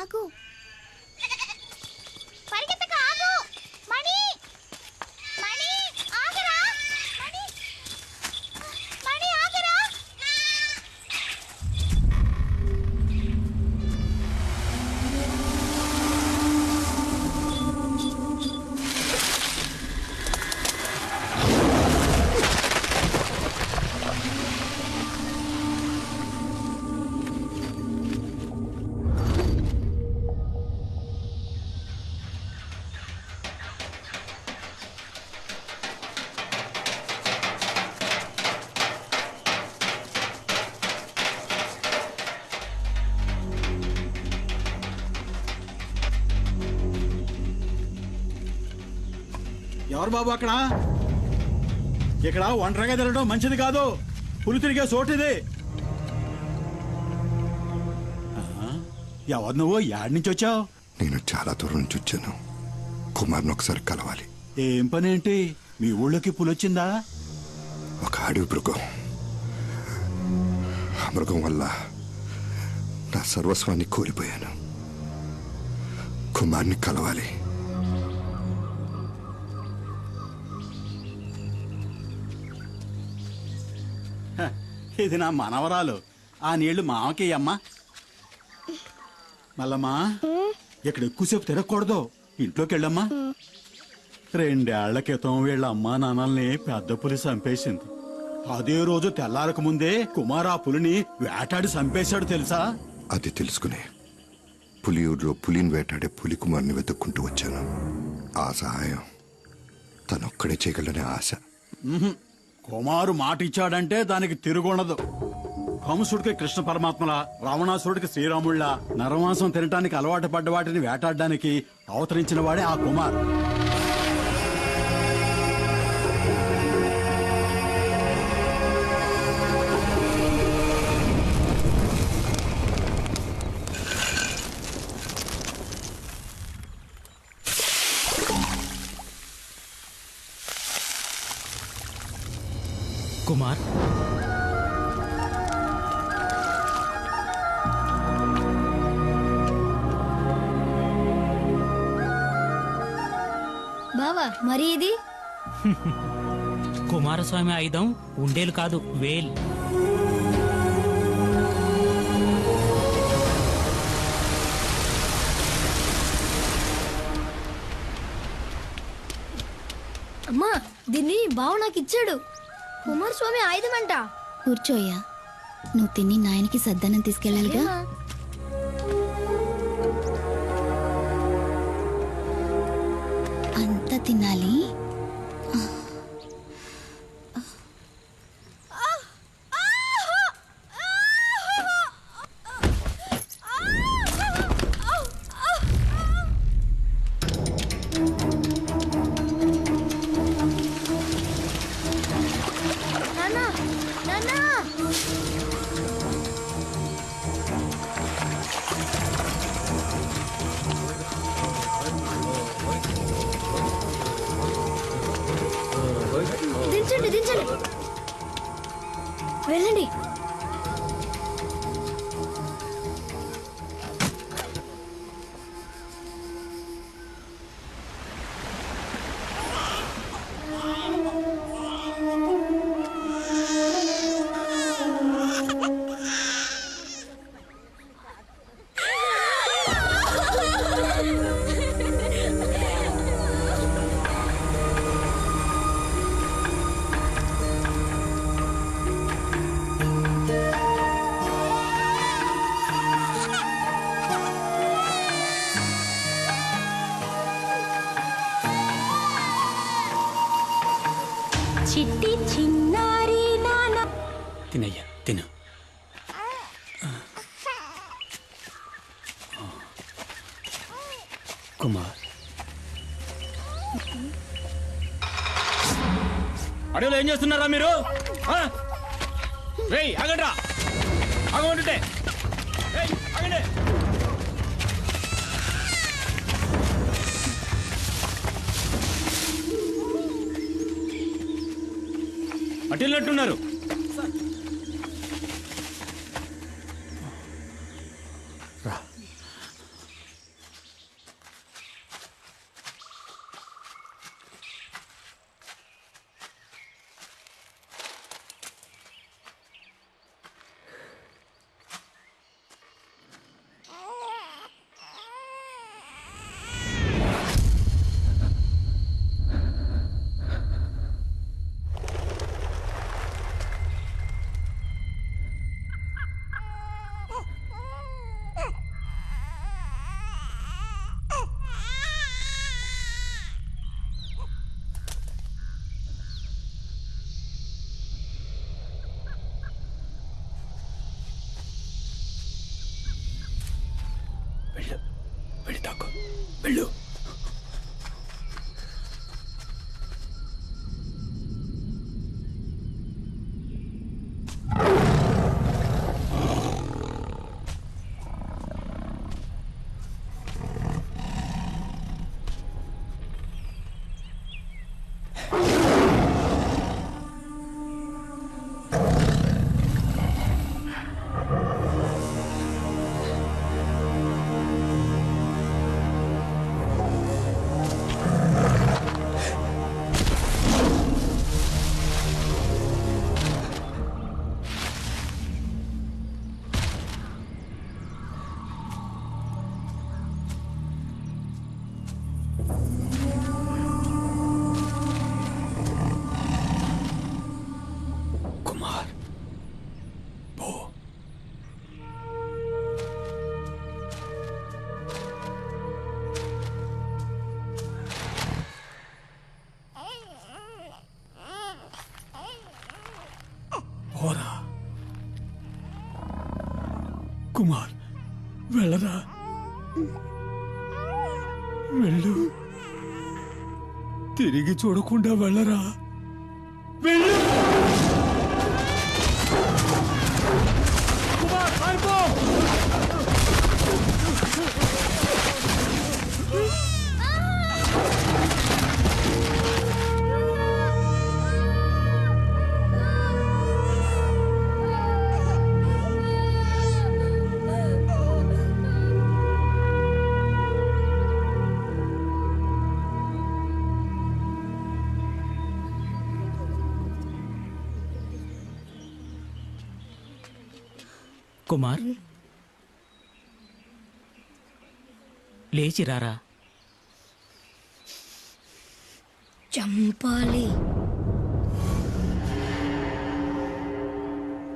ఆగు పరిగెత్తక ఆగు మణి మణి ఆగరా మణి మణి ఆగరా ఎవరు బాబు అక్కడ? ఇక్కడ ఒంటరిగా తిరగడం మంచిది కాదు. పులి తిరిగే చోటిది. ఎవరు నువ్వు? యాడ్ నుంచి వచ్చావు? నేను చాలా దూరం నుంచి వచ్చాను. కుమార్ని ఒకసారి కలవాలి. ఏం పని ఏంటి? మీ ఊళ్ళోకి పులి వచ్చిందా? ఒక అడవి మృగం. ఆ మృగం వల్ల నా సర్వస్వాన్ని కోల్పోయాను. కుమార్ని కలవాలి. ఇది నా మనవరాలు. ఆ నీళ్లు మామకి అమ్మా. మల్లమ్మా, ఇక్కడ ఎక్కువసేపు తిరగకూడదు. ఇంట్లోకి వెళ్ళమ్మా. 2 ఏళ్ల క్రితం వీళ్ళ అమ్మా నాన్నల్ని పెద్ద పులి చంపేసింది. అదే రోజు తెల్లారక ముందే కుమార్ ఆ పులిని వేటాడి చంపేశాడు తెలుసా? అది తెలుసుకునే పులియూరులో పులిని వేటాడే పులి కుమార్ని వెతుక్కుంటూ వచ్చాను. ఆ సహాయం తనొక్కడే చేయగలనే ఆశ. కుమారు మాట ఇచ్చాడంటే దానికి తిరుగుండదు. కంసుడికి కృష్ణ పరమాత్మల, రావణాసురుడికి శ్రీరాముళ్ళ, నరమాంసం తినటానికి అలవాటు పడ్డ వాటిని వేటాడడానికి అవతరించిన వాడే ఆ కుమార్. కుమార్, బావా మరి ఇది కుమారస్వామి ఆయుధం ఉండేలు కాదు, వేల్. అమ్మా, దీన్ని బావ నాకు ఇచ్చాడు. కుమారస్వామి ఆయుధం అంట. కూర్చోయ్యా, నువ్వు తిని నాయనకి సద్దనం తీసుకెళ్ళాలిగా. అంత తినాలి. దించండి దించండి, వెళ్ళండి. చిట్టి చిన్నారి నాన్న. తినయ్యా, తిను. కుమార్, అడవిలో ఏం చేస్తున్నారా మీరు? ఆగండి రా, ఆగమంటుంటే ఆగండి. అటెళ్ళినట్టున్నారు. వెళ్ళు. కుమార్ పో. పోరా కుమార్, వెళ్ళరా, వెళ్ళు. తిరిగి చూడకుండా వెళ్ళరా, వెళ్ళు. కుమార్ పారిపో. కుమార్, లేచి రారా. చంపాలి,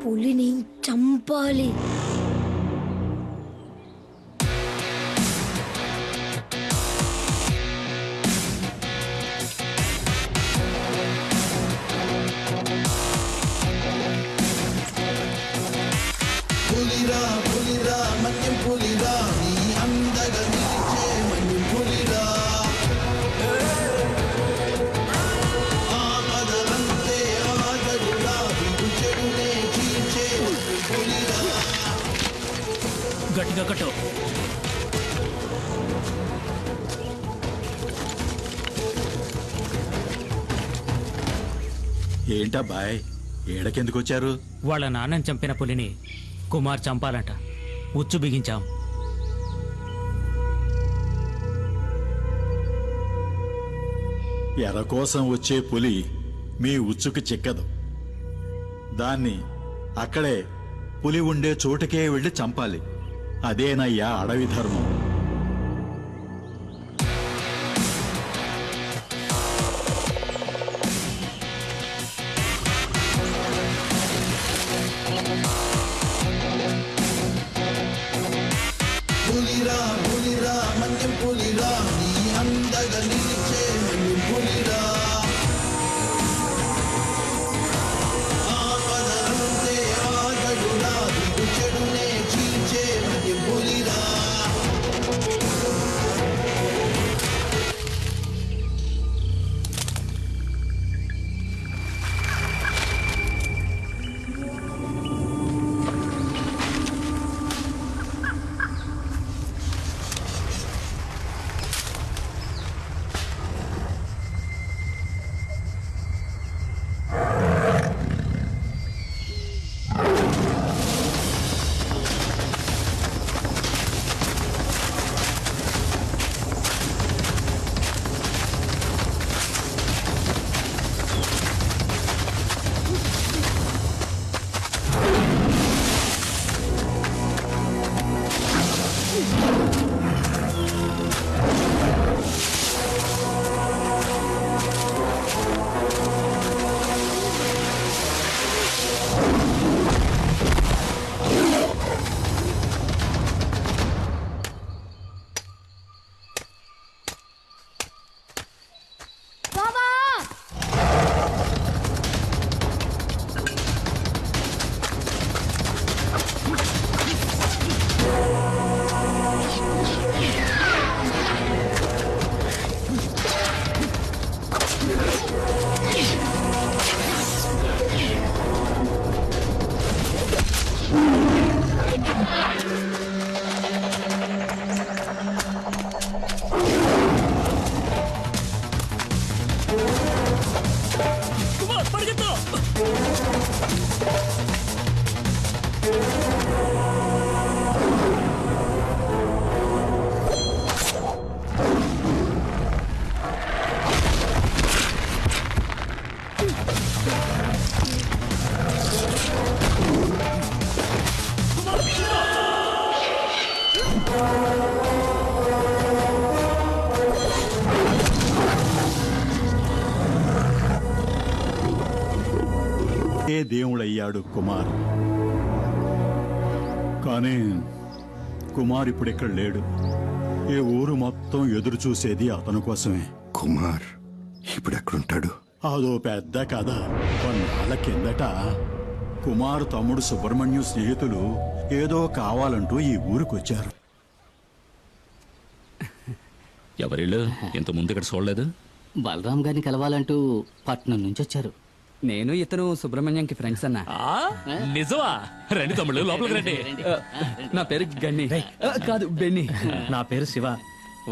పులిని చంపాలి. గట్టిగా కట్టు. ఏంటా బాయ్, ఏడకెందుకు వచ్చారు? వాళ్ళ నాన్నని చంపిన పులిని కుమార్ చంపాలంట. ఉచ్చు బిగించాం. ఎర కోసం వచ్చే పులి మీ ఉచ్చుకు చిక్కదు. దాన్ని అక్కడే పులి ఉండే చోటుకే వెళ్ళి చంపాలి. అదేనయ్యా అడవి ధర్మం. ఏ దేవుడయ్యాడు కుమార్. కానీ కుమార్ ఇప్పుడు ఇక్కడ లేడు. ఏ ఊరు మొత్తం ఎదురు చూసేది అతని కోసమే. కుమార్ ఇప్పుడు ఎక్కడుంటాడు? అదో పెద్ద కథ. కొన్నాళ్ళ కిందట కుమార్ తమ్ముడు సుబ్రహ్మణ్యం స్నేహితులు ఏదో కావాలంటూ ఈ ఊరికొచ్చారు. ఎవరిళ్ళు ఇంత ముందు ఇక్కడ చూడలేదు? బలరాం గారిని కలవాలంటూ పట్నం నుంచి వచ్చారు. నేను ఇతను సుబ్రహ్మణ్యంకి ఫ్రెండ్స్ అన్న. నిజమా? రండి తమ్ముళ్ళు లోపలికి రండి. నా పేరు గన్ని. కాదు బెన్ని. నా పేరు శివ.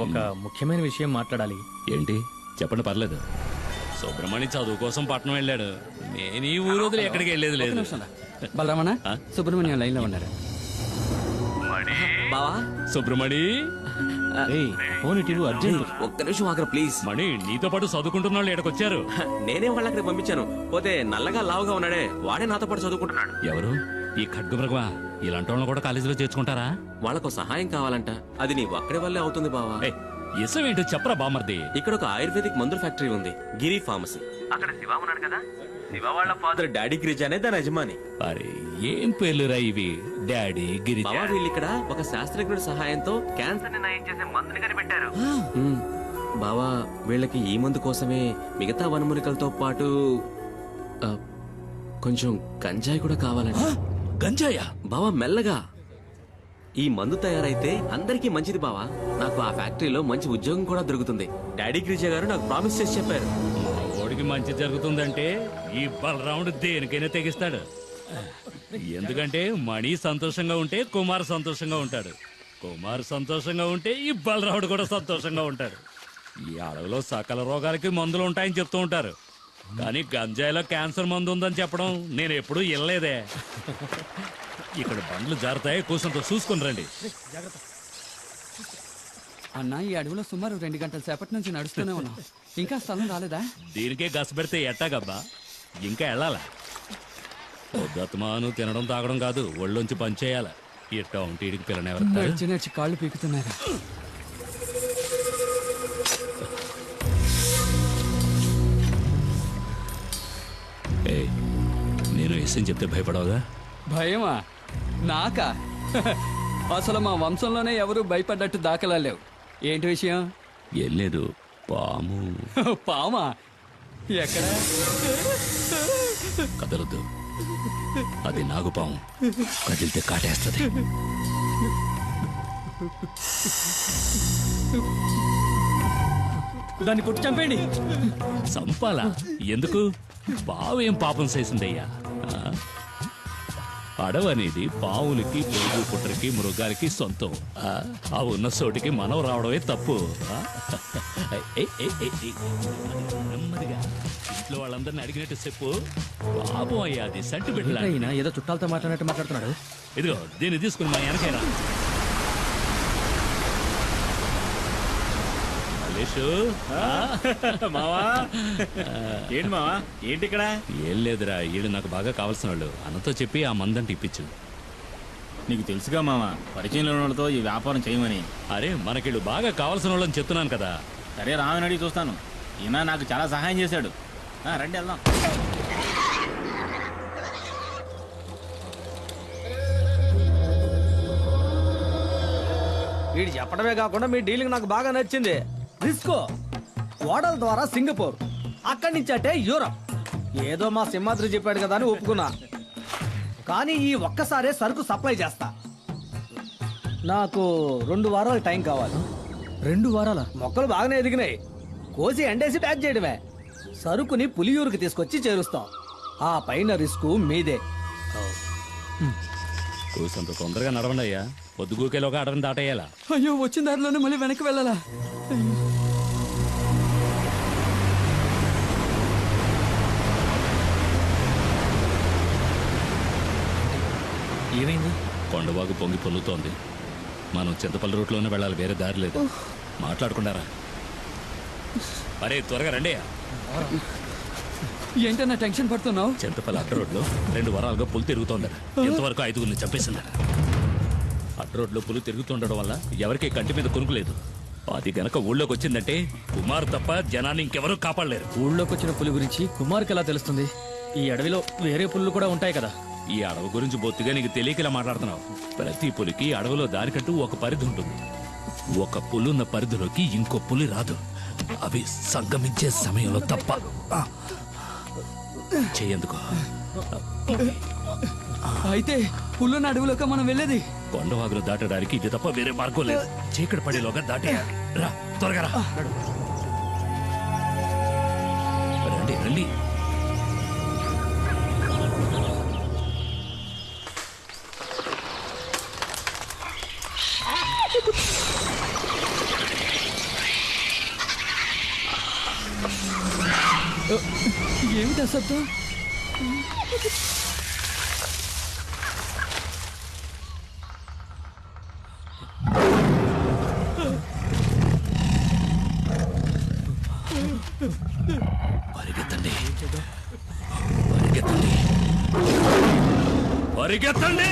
ఒక ముఖ్యమైన విషయం మాట్లాడాలి. ఏంటి చెప్పండి, పర్లేదు. సుబ్రహ్మణ్యం చదువు కోసం పట్నం వెళ్ళాడు. నేను ఈ ఊరు వదిలి ఎక్కడికి వెళ్ళేది లేదు. బలరామన్న సుబ్రహ్మణ్యం లైన్ లో ఉన్నారు. బావా సుబ్రహ్మణి, ఫోన్ ఇటు అర్జెంట్. ఒక్క నిమిషం ఆగరా ప్లీజ్. మణి నీతో పాటు చదువుకుంటున్న వాళ్ళు ఇక్కడికి వచ్చారు. నేనే వాళ్ళ అక్కడికి పంపించాను. పోతే నల్లగా లావుగా ఉన్నాడే వాడే నాతో పాటు చదువుకుంటున్నాడు. ఎవరు? ఈ ఖడ్గమృగమా? ఇలాంటి వాళ్ళని కూడా కాలేజీలో చేర్చుకుంటారా? వాళ్ళకు సహాయం కావాలంట. అది నీ ఒక్కడి వల్లే అవుతుంది బావా. ఇసం ఏంటో చెప్పరా బామర్ది. ఇక్కడ ఒక ఆయుర్వేదిక్ మందుల ఫ్యాక్టరీ ఉంది, గిరి ఫార్మసీ. అక్కడ శివ ఉన్నాడు కదా, శివ వాళ్ళ ఫాదర్ డాడీ గిరిజ అనే దాని యజమాని. అరే ఏం పేర్లురా ఇవి? డాడీ గిరిజ. బావా వీళ్ళు ఇక్కడ ఒక శాస్త్రజ్ఞుడి సహాయంతో క్యాన్సర్ ని నయం చేసే మందుని కనిపెట్టారు. బావా వీళ్ళకి ఈ మందు కోసమే మిగతా వనమూలికలతో పాటు కొంచెం గంజాయి కూడా కావాలంట. గంజాయా? బావా మెల్లగా. ఈ మందు తయారైతే అందరికీ మంచిది బావా. నాకు ఆ ఫ్యాక్టరీలో మంచి ఉద్యోగం కూడా దొరుకుతుంది. డాడీ గిరిజ గారు నాకు ప్రామిస్ చేసి చెప్పారు. ఓడికి మంచి జరుగుతుందంటే ఈ బలరాముడు దేనికైనా తెగిస్తాడు. ఎందుకంటే మణి సంతోషంగా ఉంటే కుమార్ సంతోషంగా ఉంటాడు. కుమార్ సంతోషంగా ఉంటే ఈ బలరాముడు కూడా సంతోషంగా ఉంటాడు. ఈ అడవిలో సకల రోగాలకి మందులు ఉంటాయని చెప్తూ ఉంటారు. కానీ గంజాయిలో క్యాన్సర్ మందు ఉందని చెప్పడం నేను ఎప్పుడూ వినలేదే. ఇక్కడ బండ్లు జారుతాయి, కూర్చొంతో చూసుకుని రండి. అన్న ఈ అడవిలో సుమారు 2 గంటల సేపటి నుంచి నడుస్తూనే ఉన్నాం. ఇంకా స్థలం రాలేదా? దీనికే గసపెడితే ఎట్టాగబ్బా, ఇంకా వెళ్ళాలా? పొద్దుమాను తినడం తాగడం కాదు, ఒళ్ళొంచి పనిచేయాల. ఇట్టా ఉంటే ఇడికి పిల్లనెవరు? నడిచి నడిచి కాళ్ళు పీకుతున్నారు. నేను ఎస్ఎం చెప్తే భయపడవుగా? భయమా? నాకా? అసలు మా వంశంలోనే ఎవరు భయపడ్డట్టు దాఖలా లేవు. ఏంటి విషయం? ఏం లేదు, పాము. పామా? ఎక్కడ? కదలొద్దు, అది నాగుపాము. కదిలితే కాటేస్తుంది. దాన్ని కొట్టి చంపేయండి. చంపాలా? ఎందుకు? పావు ఏం పాపం చేసిందయ్యా? అడవనేది పావులకి, పొరుగు పుట్టరికి, మృగాలకి సొంతం. ఆ ఉన్న చోటికి మనం రావడమే తప్పు. నెమ్మదిగా ఇంట్లో వాళ్ళందరినీ అడిగినట్టు చెప్పు. పాపం అయ్యా, అది సంటి బిడ్డలా. ఏదో చుట్టాలతో మాట్లాడినట్టు మాట్లాడుతున్నాడు. ఇదిగో దీన్ని తీసుకుని మా వెనకైనా. మావా ఏంటి మావా, ఏంటి ఇక్కడ? ఏం లేదురా, వీళ్ళు నాకు బాగా కావాల్సిన వాళ్ళు. అన్నతో చెప్పి ఆ మందంటే ఇప్పించు. నీకు తెలుసుగా మావా, పరిచయం లేని వాళ్ళతో ఈ వ్యాపారం చేయమని. అరే మనకిళ్ళు బాగా కావాల్సిన వాళ్ళని చెప్తున్నాను కదా. సరే రామని అడిగి చూస్తాను. ఈయన నాకు చాలా సహాయం చేశాడు. రండి వెళ్దాం. వీడు చెప్పడమే కాకుండా మీ డీలింగ్ నాకు బాగా నచ్చింది. రిస్కో ఓడల ద్వారా సింగపూర్, అక్కడి నుంచి అంటే యూరప్. ఏదో మా సింహాద్రి చెప్పాడు కదా అని ఒప్పుకున్నా. కానీ ఈ ఒక్కసారే సరుకు సప్లై చేస్తా. నాకు 2 వారాలు టైం కావాలి. 2 వారాల? మొక్కలు బాగానే ఎదిగినాయి. కోసి ఎండేసి ప్యాక్ చేయడమే. సరుకుని పులియూరుకి తీసుకొచ్చి చేరుస్తాం. ఆ పైన రిస్క్ మీదే. కూసంత తొందరగా నడవండి అయ్యా. పొద్దుగూకేలోగా అడవిని దాటేయాలా? అయ్యో, వచ్చిన దారిలోనే మళ్ళీ వెనక్కి వెళ్ళాలా? ఏమైంది? కొండవాగు పొంగి పొల్లుతోంది. మనం చింతపల్లి రూట్లోనే వెళ్ళాలి, వేరే దారి లేదు. మాట్లాడుకున్నారా? అరే త్వరగా రండి. ఏంటన్నా టెన్షన్ పడుతున్నావు? చింతపల్లి అడ్డ రోడ్లో 2 వారాలుగా పులి తిరుగుతోందట. ఇంతవరకు 5గురిని చంపేసిందట. అడ్డ రోడ్లో పులి తిరుగుతుండడం వల్ల ఎవరికి కంటి మీద కొనుక్కులేదు. అది గనక ఊళ్ళోకి వచ్చిందంటే కుమార్ తప్ప జనాన్ని ఇంకెవరూ కాపాడలేరు. ఊళ్ళోకి వచ్చిన పులి గురించి కుమార్కి ఎలా తెలుస్తుంది? ఈ అడవిలో వేరే పుల్లు కూడా ఉంటాయి కదా. ఈ అడవి గురించి బొత్తిగా నీకు తెలియక ఇలా మాట్లాడుతున్నావు. ప్రతి పులికి అడవిలో దారికంటూ ఒక పరిధి ఉంటుంది. ఒక పులున్న పరిధిలోకి ఇంకో పులి రాదు. అవి సంగమించే సమయంలో తప్ప. చెయ్యందుకో. అయితే పుల్లున్న అడవిలోకి మనం వెళ్ళేది? కొండవాగులు దాటడానికి ఇది తప్ప వేరే మార్గం లేదు. చీకటి పడేలోగా దాటేయాలి. రా, త్వరగా రా. రండి రండి. ఏమిటా శబ్దం? పరిగెత్తండి, పరిగెత్తండి, పరిగెత్తండి.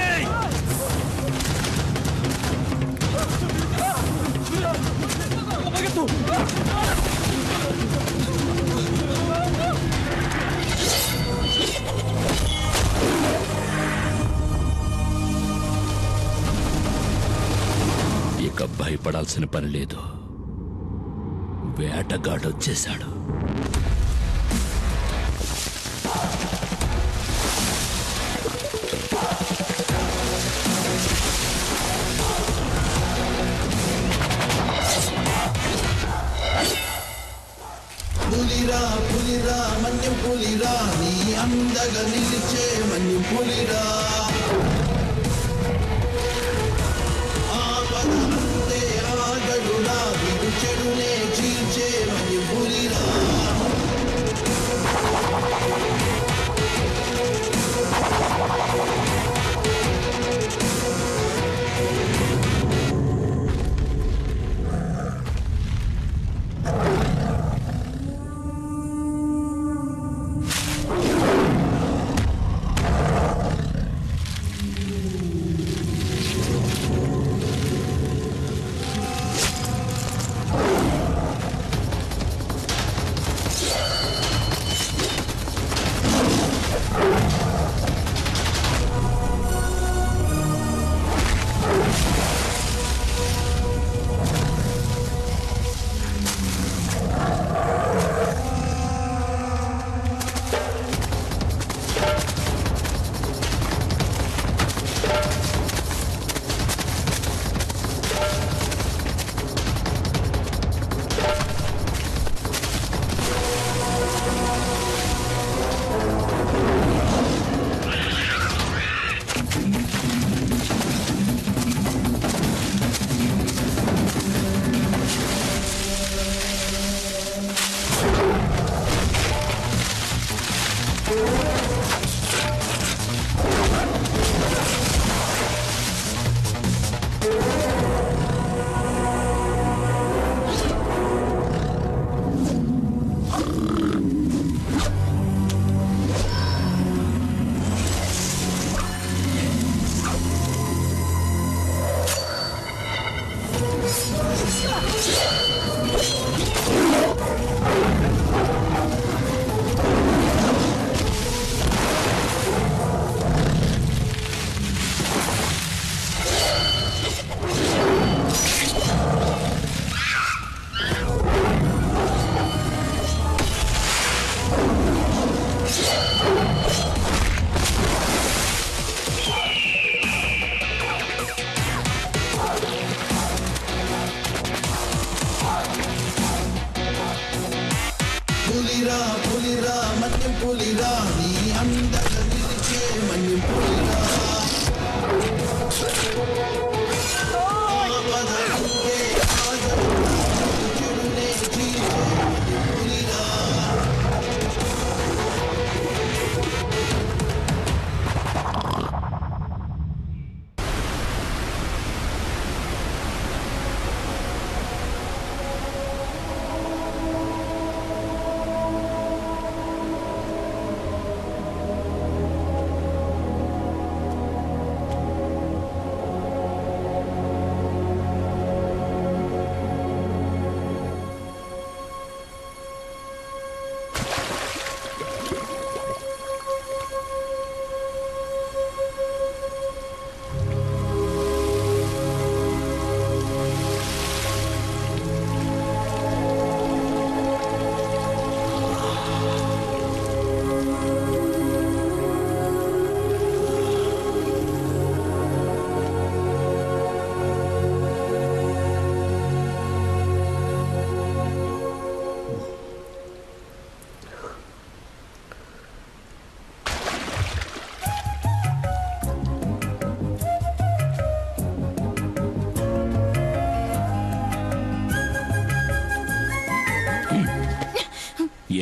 ఇక భయపడాల్సిన పని లేదు. వేటగాడు వచ్చేశాడు. పులిరా పులిరా మన్యం పులిరా, నీ అందగా నిలిచే మన్యం పులిరా. ఆపద అంతే ఆగడురా, విడు చెడునే చీల్చే మన్యం పులిరా.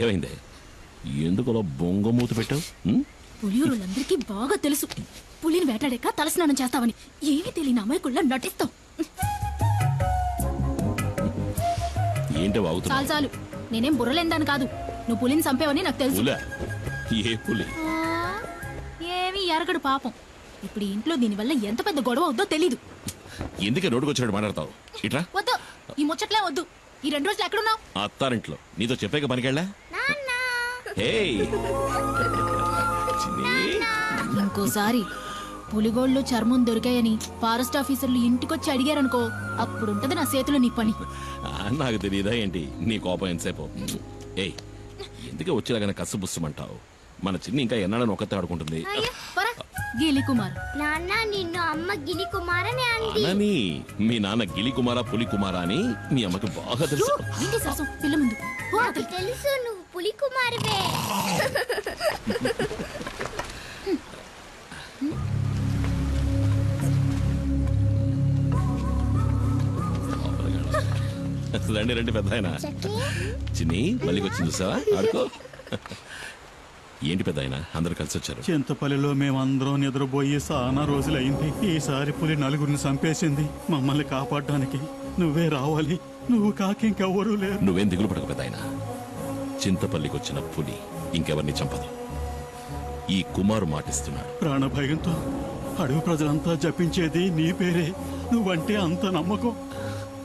ఏమైంది? ఎందుకు అలా బొంగమూత పెట్టావు? పులియూరులందరికీ బాగా తెలుసు పులిని వేటాడాక తలస్నానం చేస్తావని. ఏమీ తెలియని అమాయకుల్లా నటిస్తావు. ఏంటో వాగుతున్నా? చాలు చాలు, నేనేం బుర్రలేందాను కాదు. నువ్వు పులిని చంపేవని నాకు తెలుసు. పులా? ఏ పులి? ఏమీ ఎరగడు పాపం. ఇప్పుడు ఈ ఇంట్లో దీనివల్ల ఎంత పెద్ద గొడవ అవుద్దో తెలీదు. ఎందుకే రోడ్డుకు వచ్చినట్టు మాట్లాడతావు? ఇట్రా. వద్దు, ఈ ముచ్చట్లే వద్దు. ఈ 2 రోజులు ఎక్కడున్నావు? అత్తారింట్లో. నీతో చెప్పాక పనికెళ్ళా? ఇంకోసారి పులిగోళ్ళు చర్మం దొరికాయని ఫారెస్ట్ ఆఫీసర్లు ఇంటికొచ్చి అడిగారనుకో, అప్పుడుంటది నా చేతిలో నీ పని. నాకు తెలియదా ఏంటి నీ కోపం ఎంతసేపు? ఏయ్, ఎందుకే వచ్చేలాగానే కసు బుస్సుమంటావు? మన చిన్ని ఇంకా ఎన్నాడని ఒక్కతే ఆడుకుంటుంది. గీలి కుమార్. నాన్న నిన్ను అమ్మ గిలి కుమారని అంది. అనని మీ నాన్న గిలి కుమారా పులి కుమారా అని మీ అమ్మకి బాగా తెలుసు. ఏంటి సరసం పిల్ల ముందు? నాకు తెలుసు నువ్వు పులి కుమారువే. రండి రండి పెద్ద ఆయన. చిన్ని మళ్ళీ వచ్చింది చూసావా? ఆడుకో. ఏంటి పెద్ద ఆయన అందరూ కలిసి వచ్చారు? చింతపల్లిలో మేమందరం నిద్రపోయి చాలా రోజులైంది. ఈసారి పులి 4గురిని చంపేసింది. మమ్మల్ని కాపాడడానికి నువ్వే రావాలి. నువ్వు కాక ఇంకెవ్వరూ లేరు. నువ్వేం దిగులు పడక పెద్ద ఆయన. చింతపల్లికి వచ్చిన పులి ఇంకెవరిని చంపదు. ఈ కుమారు మాటిస్తున్నాడు. ప్రాణభయంతో అడవి ప్రజలంతా జపించేది నీ పేరే. నువ్వంటే అంత నమ్మకం.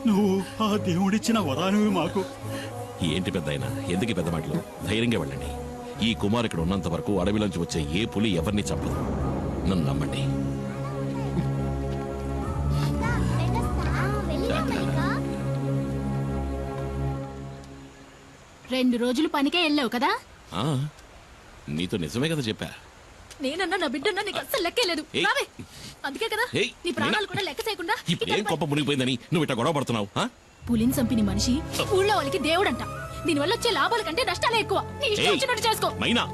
నువ్వు ఆ దేవుడిచ్చిన వరానివి మాకు. ఏంటి పెద్ద ఆయన ఎందుకు పెద్ద మాటలు? ధైర్యంగా వెళ్ళండి. ఈ కుమార్ ఇక్కడ ఉన్నంత వరకు అడవిలోంచి వచ్చే ఏ పులి ఎవరిని చంపదు. నన్ను నమ్మండి. రెండు రోజులు పనికే వెళ్ళావు కదా? ఆ, నీతో నిజమే కదా చెప్పా. నేనన్నా నా బిడ్డన్నా నీకు అస్సలు లెక్కేలేదు. ఏయ్. రావే. అందుకే కదా ఏయ్, నీ ప్రాణాలు కూడా లెక్క చేయకుండా ఇప్పుడు ఏం కొప్ప మునిగిపోయిందని నువ్వు ఇట్లా గొడవ పడుతున్నావు? పులిని చంపిన మనిషి ఊళ్ళో వాళ్ళకి దేవుడంట. దీనివల్ల వచ్చే లాభాల కంటే నష్టాలే ఎక్కువ. నీ ఇష్టం వచ్చినట్టు చేసుకో. మైనా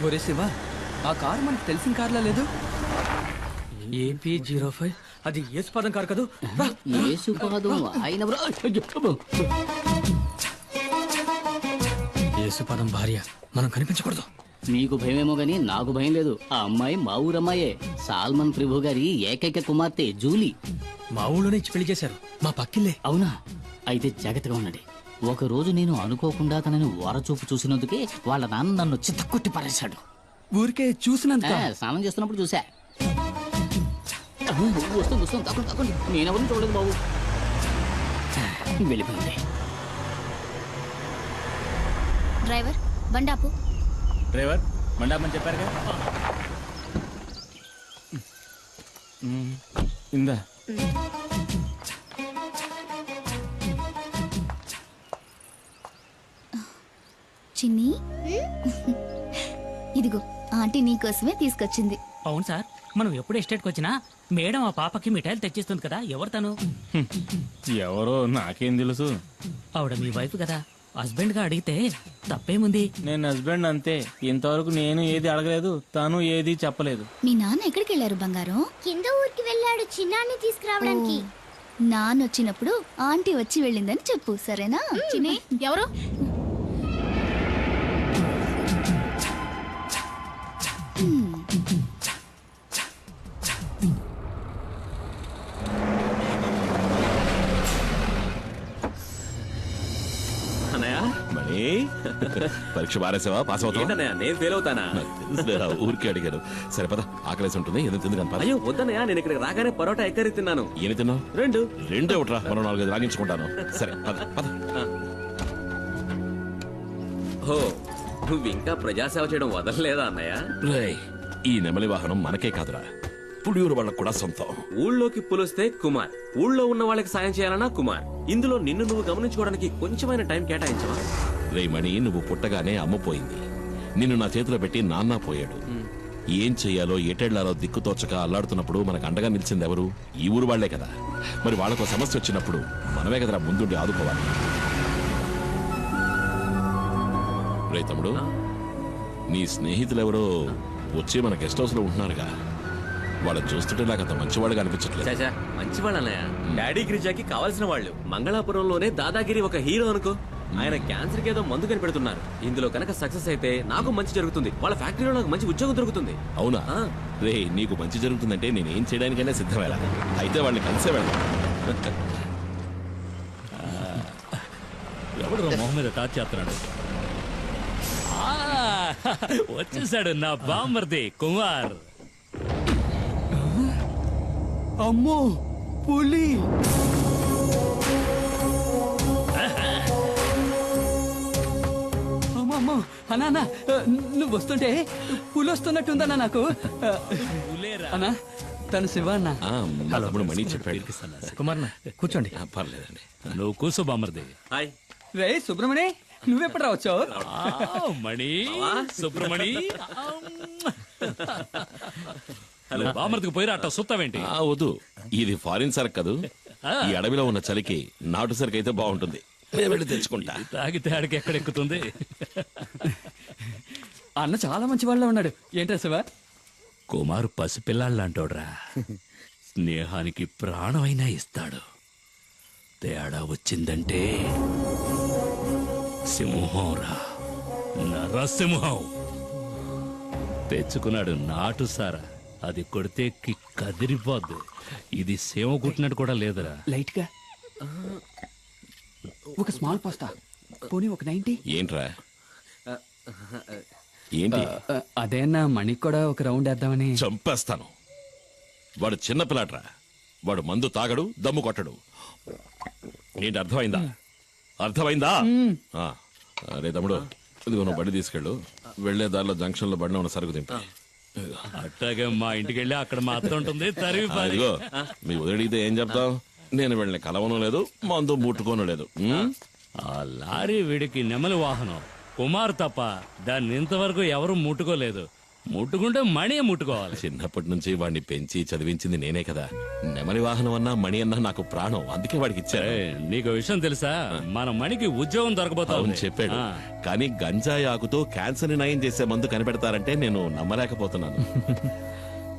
ఒరే శివ, ఆ కారు మనకు తెలిసిన కార్లా లేదు. AP05 అది యేసు పదం కారు కదా? యేసు పదం భార్య, మనం కనిపించకూడదు. మీకు భయమేమో గానీ నాకు భయం లేదు. ఆ అమ్మాయి మా ఊరమ్మాయే. సాల్మన్ ప్రభు గారి ఏకైక కుమార్తె జూలీ. మా ఊళ్ళోనే ఇచ్చి పెళ్లి చేశారు. మా పక్కిల్లే. అవునా? అయితే జాగ్రత్తగా ఉండండి. ఒక రోజు నేను అనుకోకుండా తనని ఓరచూపు చూసినందుకే వాళ్ళ నాన్న నన్ను చిత్తకొట్టి పడేశాడు. ఊరికే చూసినందుక? స్నానం చేస్తున్నప్పుడు చూసా. వస్తుంది వస్తుంది, తక్కువ తక్కువ. నేనెవరిని చూడలేదు బాబు. వెళ్ళిపోయింది. డ్రైవర్ బండాపు. డ్రైవర్ మండాపని చెప్పారుగా. ఇందా చిన్ని, ఇదిగో ఆంటీ నీకోసమే తీసుకొచ్చింది. అవును సార్, మనం ఎప్పుడు ఎస్టేట్కి వచ్చినా మేడం ఆ పాపకి మిఠాయిలు తెచ్చిస్తుంది కదా. ఎవరు తను? ఎవరో నాకేం తెలుసు. ఆవిడ మీ వైఫ్ కదా. హస్బెండ్ గా అడిగితే తప్పేముంది? నేను హస్బెండ్ అంతే. ఇంతవరకు నేను ఏది అడగలేదు, తను ఏది చెప్పలేదు. మీ నాన్న ఎక్కడికి వెళ్ళారు బంగారం? కింద ఊరికి వెళ్ళాడు చిన్నాన్ని తీసుకురావడానికి. నాన్న వచ్చినప్పుడు ఆంటీ వచ్చి వెళ్ళిందని చెప్పు, సరేనా? చిన్ని, ఎవరు? మణి, పరీక్ష బారేసావా? పాస్ అవుతావా? నేను ఫెయిల్ అవుతానా? ఊరికే అడిగాను. సరే పద, ఆకలేసి ఉంటుంది. ఏదో తిందు కానీ. అయ్యో వద్దనయ్యా, నేను ఇక్కడ రాగానే పరోటా ఎక్కరి తిన్నాను. ఏమి తిన్నావు? రెండే ఒకట్రా. మనం 4-5 రాగించుకుంటాను. సరే పద పద. ఓ, నువ్వు ఇంకా ప్రజాసేవ చేయడం వదలలేదా అన్నయ్య? రేయ్, ఈ నెమలి వాహనం మనకే కాదురా, పులియూరు వాళ్ళకు కూడా సొంతం. ఊళ్ళోకి పులిస్తే కుమార్, ఊళ్ళో ఉన్న వాళ్ళకి సాయం చేయాలన్నా కుమార్. ఇందులో నిన్ను నువ్వు గమనించుకోవడానికి కొంచెమైన టైం కేటాయించవా? రే మణి, నువ్వు పుట్టగానే అమ్మపోయింది. నిన్ను నా చేతిలో పెట్టి నాన్న పోయాడు. ఏం చెయ్యాలో ఎటెళ్లాలో దిక్కుతోచక అల్లాడుతున్నప్పుడు మనకు అండగా నిలిచింది ఎవరు? ఈ ఊరు వాళ్లే కదా. మరి వాళ్ళకు సమస్య వచ్చినప్పుడు మనమే కదరా ముందుండి ఆదుకోవాలి. రే తమ్ముడు, నీ స్నేహితులెవరో వచ్చి మన గెస్ట్ హౌస్ లో ఉంటున్నారుగా. వాళ్ళని చూస్తుంటే నాకు అంత మంచివాళ్ళుగా అనిపించట్లేదు. చాచా మంచి వాళ్ళు అన్నయ్య. డాడీ గిరిజాకి కావాల్సిన వాళ్ళు. మంగళాపురంలోనే దాదాగిరి ఒక హీరో అనుకో. ఆయన క్యాన్సర్ కి ఏదో మందు కనిపెడుతున్నారు. ఇందులో కనుక సక్సెస్ అయితే నాకు మంచి జరుగుతుంది, వాళ్ళ ఫ్యాక్టరీలో నాకు మంచి ఉద్యోగం దొరుకుతుంది. అవునా? రే, నీకు మంచి జరుగుతుందంటే నేను ఏం చేయడానికైనా సిద్ధమేలా. అయితే వాళ్ళని కలిసే వెళ్దాం. ఎవడు మొహం మీద టాచ్ చేస్తున్నాడు? వచ్చేసాడు నా బామ్మర్ది కుమార్. అమ్మో పులి! అమ్మో అన్నా అన్నా, నువ్వు వస్తుంటే పులి వస్తున్నట్టుందన్నా నాకు. అన్నా తను శివ అన్న. మా తమ్ముడు మణి చెప్పాడు. కుమార్ కూర్చోండి. పర్లేదండి. నువ్వు కూర్చో బామ్మర్ది. హాయ్ రే సుబ్రమణి, నువ్వెప్పుడు రావచ్చావు? మణి సుబ్రమణి. హలో బామ్మర్దికి పోయిరా అట్ట సుత్తావేంటి? వద్దు, ఇది ఫారిన్ సరుకు కదూ. ఈ అడవిలో ఉన్న చలికి నాటు సరుకు అయితే బాగుంటుంది. నేను వెళ్ళి తెచ్చుకుంటా. తాగితే ఆడికి ఎక్కడెక్కుతుంది? అన్న చాలా మంచి వాళ్ళ ఉన్నాడు. ఏంటా శివ? కుమార్ పసిపిల్లాళ్ళంటోడ్రా. స్నేహానికి ప్రాణమైనా ఇస్తాడు. తేడా వచ్చిందంటే సింహంరా, నరసింహం. తెచ్చుకున్నాడు నాటు సారా. అది కొడితే కదిరిపోద్దు. ఇది సేవ కుట్టినట్టు కూడా లేదురా. లైట్ గా ఒక స్మాల్ పాస్తా, పోనీ ఒక 90. ఏంట్రా ఏంటి? అదే అన్న, మణికి కూడా ఒక రౌండ్ వేద్దామని. చంపేస్తాను. వాడు చిన్న పిల్లాడ్రా. వాడు మందు తాగడు, దమ్ము కొట్టడు. ఏంటి అర్థమైందా? అర్థమైందా? అరే తమ్ముడు, ఇదిగో నువ్వు బండి తీసుకెళ్ళు. వెళ్లే దారిలో జంక్షన్ లో బండి ఉన్న సరుకు దింపా. అట్టాగే మా ఇంటికి వెళ్ళి అక్కడ మా అత్త ఉంటుంది. ఇదిగో మీ వదిలిడితే ఏం చెప్తావు? నేను వెళ్ళిన కలవను లేదు, మందు ముట్టుకోను లేదు. ఆ లారీ వీడికి నెమలి వాహనం. కుమార్ తప్ప దాన్ని ఇంతవరకు ఎవరు ముట్టుకోలేదు. ముట్టుకుంటే మణి ముట్టుకోవాలి. చిన్నప్పటి నుంచి వాడిని పెంచి చదివించింది నేనే కదా. నెమలి వాహనం అన్నా మణి అన్నా నాకు ప్రాణం. అందుకే వాడికి ఇచ్చారు. నీకు విషయం తెలుసా? మన మణికి ఉద్యోగం దొరకబోతావు చెప్పాడు. కానీ గంజాయి ఆకుతో క్యాన్సర్ ని నయం చేసే మందు కనిపెడతారంటే నేను నమ్మలేకపోతున్నాను.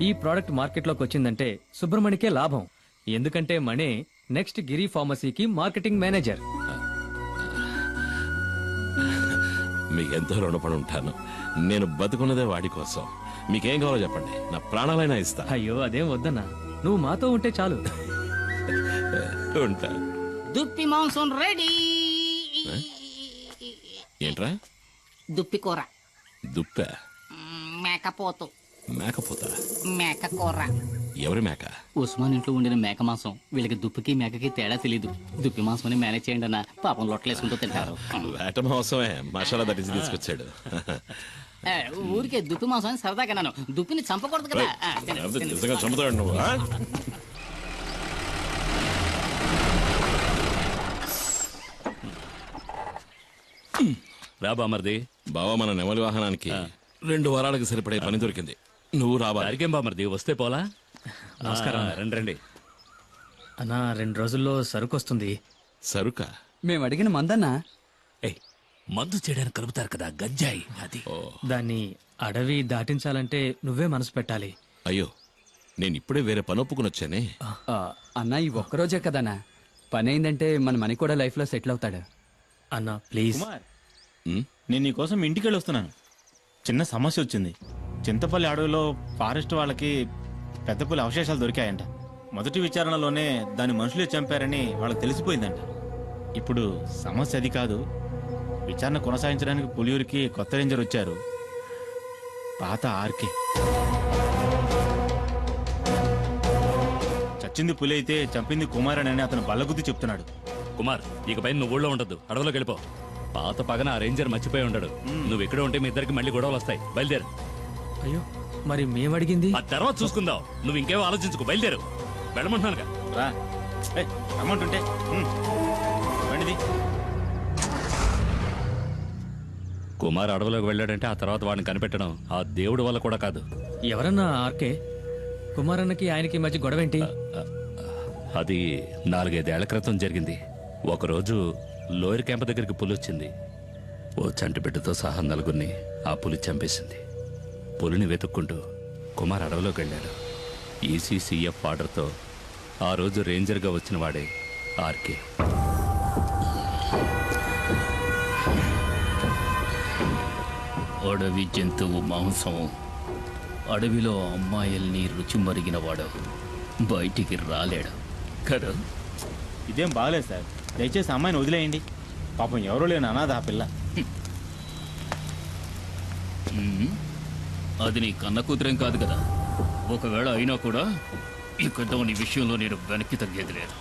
ఈ ప్రోడక్ట్ మార్కెట్లోకి వచ్చిందంటే సుబ్రమణికే లాభం. ఎందుకంటే మణి నెక్స్ట్ గిరి ఫార్మసీకి మార్కెటింగ్ మేనేజర్. మీకెంతో రుణపడి ఉంటాను. నేను బతుకున్నదే వాడి కోసం. మీకేం కావాలో చెప్పండి, నా ప్రాణాలైనా ఇస్తా. అయ్యో అదేం వద్దన్నా, నువ్వు మాతో ఉంటే చాలు. ఉంటా. దుప్పి మాంసం రెడీ. ఏంట్రా? దుప్పి కూర. దుప్ప? మేకపోతు. మేకపోతా? మేక కూర. ఎవరి మేక? ఉస్మాన్ ఇంట్లో ఉండిన మేక మాంసం. వీళ్ళకి దుప్పికి మేకకి తేడా తెలీదు. దుప్పి మాంసం మేనేజ్ చేయండి అన్న, పాపం లొట్టలేసుకుంటూ తింటారు. వేట మాంసమే, మసాలా దట్టించి తీసుకొచ్చాడు. ఊరికే దుప్పి మాంసం సరదాగా నన్ను. దుప్పిని చంపకూడదు కదా. నిజంగా చంపుతాడు నువ్వు. రా బామర్ది. బావా, మన నెమలి వాహనానికి 2 వారాలకు సరిపడే పని దొరికింది. నువ్వు రావాలి. అరికేం బామర్ది, వస్తే పోలా. నమస్కారం. రండి రండి. అన్నా 2 రోజుల్లో సరుకు వస్తుంది. సరుకా? మేము అడిగిన మందన్నా. మందు చేయడానికి కలుపుతారు కదా, గంజాయి. అది దాన్ని అడవి దాటించాలంటే నువ్వే మనసు పెట్టాలి. అయ్యో, నేను ఇప్పుడే వేరే పని ఒప్పుకుని వచ్చానే. అన్నా ఈ ఒక్కరోజే కదన్నా. పని అయిందంటే మన మనీ కూడా లైఫ్ లో సెటిల్ అవుతాడు. అన్నా ప్లీజ్. నేను నీకోసం ఇంటికి వెళ్ళి వస్తున్నాను. చిన్న సమస్య వచ్చింది. చింతపల్లి అడవిలో ఫారెస్ట్ వాళ్ళకి పెద్ద పులి అవశేషాలు దొరికాయంట. మొదటి విచారణలోనే దాని మనుషులే చంపారని వాళ్ళకి తెలిసిపోయిందంట. ఇప్పుడు సమస్య అది కాదు. విచారణ కొనసాగించడానికి పులియూరికి కొత్త రేంజర్ వచ్చారు, పాత ఆర్కే. చచ్చింది పులి అయితే చంపింది కుమార్ అని అతను బల్లగుద్ది చెప్తున్నాడు. కుమార్, ఇకపై నువ్వు ఊళ్ళో ఉండద్దు, అడవిలోకి వెళ్ళిపో. పాత పగన ఆ రేంజర్ మర్చిపోయి ఉండడు. నువ్వు ఇక్కడే ఉంటే మీ ఇద్దరికి మళ్ళీ గొడవలు వస్తాయి. బయలుదేరు. అయ్యో, మరి మేము అడిగింది ఆ తర్వాత చూసుకుందాం. నువ్వు ఇంకేమో ఆలోచించుకో, బయలుదేరు. వెళ్ళమంటున్నానుగా. రా, అమౌంట్ ఉంటే బండిది. కుమార్ అడవిలోకి వెళ్ళాడంటే ఆ తర్వాత వాడిని కనిపెట్టడం ఆ దేవుడి వల్ల కూడా కాదు. ఎవరన్నా ఆర్కే? కుమారన్నకి ఆయనకి మధ్య గొడవేంటి? అది 4-5 ఏళ్ల క్రితం జరిగింది. ఒకరోజు లోయర్ క్యాంప్ దగ్గరికి పులి వచ్చింది. ఓ చంటి బిడ్డతో సహా 4గురిని ఆ పులి చంపేసింది. పులిని వెతుక్కుంటూ కుమార్ అడవిలోకి వెళ్ళాడు. ఈసీసీఎఫ్ ఆర్డర్తో ఆ రోజు రేంజర్గా వచ్చిన వాడే ఆర్కే. అడవి జంతువు మాంసం, అడవిలో అమ్మాయిల్ని రుచి మరిగినవాడు బయటికి రాలేడు కదా. ఇదేం బాగలేదు సార్, దయచేసి అమ్మాయిని వదిలేయండి. పాపం ఎవరో లేని అనాథ ఆ పిల్ల. అది నీ కన్న కూతురేం కాదు కదా. ఒకవేళ అయినా కూడా ఇక దాని విషయంలో నేను వెనక్కి తగ్గేది లేదు.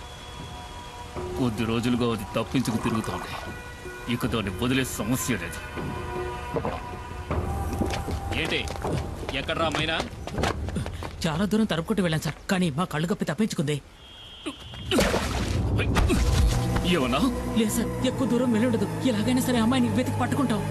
కొద్ది రోజులుగా అది తప్పించుకు తిరుగుతోంది. ఇక దాన్ని వదిలే సమస్య లేదు. ఏంటి ఎక్కడ్రా మైనా? చాలా దూరం తరుపుకుంటూ వెళ్ళాను సార్, కానీ మా కళ్ళు కప్పి తప్పించుకుంది. ఏమన్నా? లేదు సార్, ఎక్కువ దూరం వెళ్ళుండదు. ఎలాగైనా సరే అమ్మాయిని వెతికి పట్టుకుంటాం.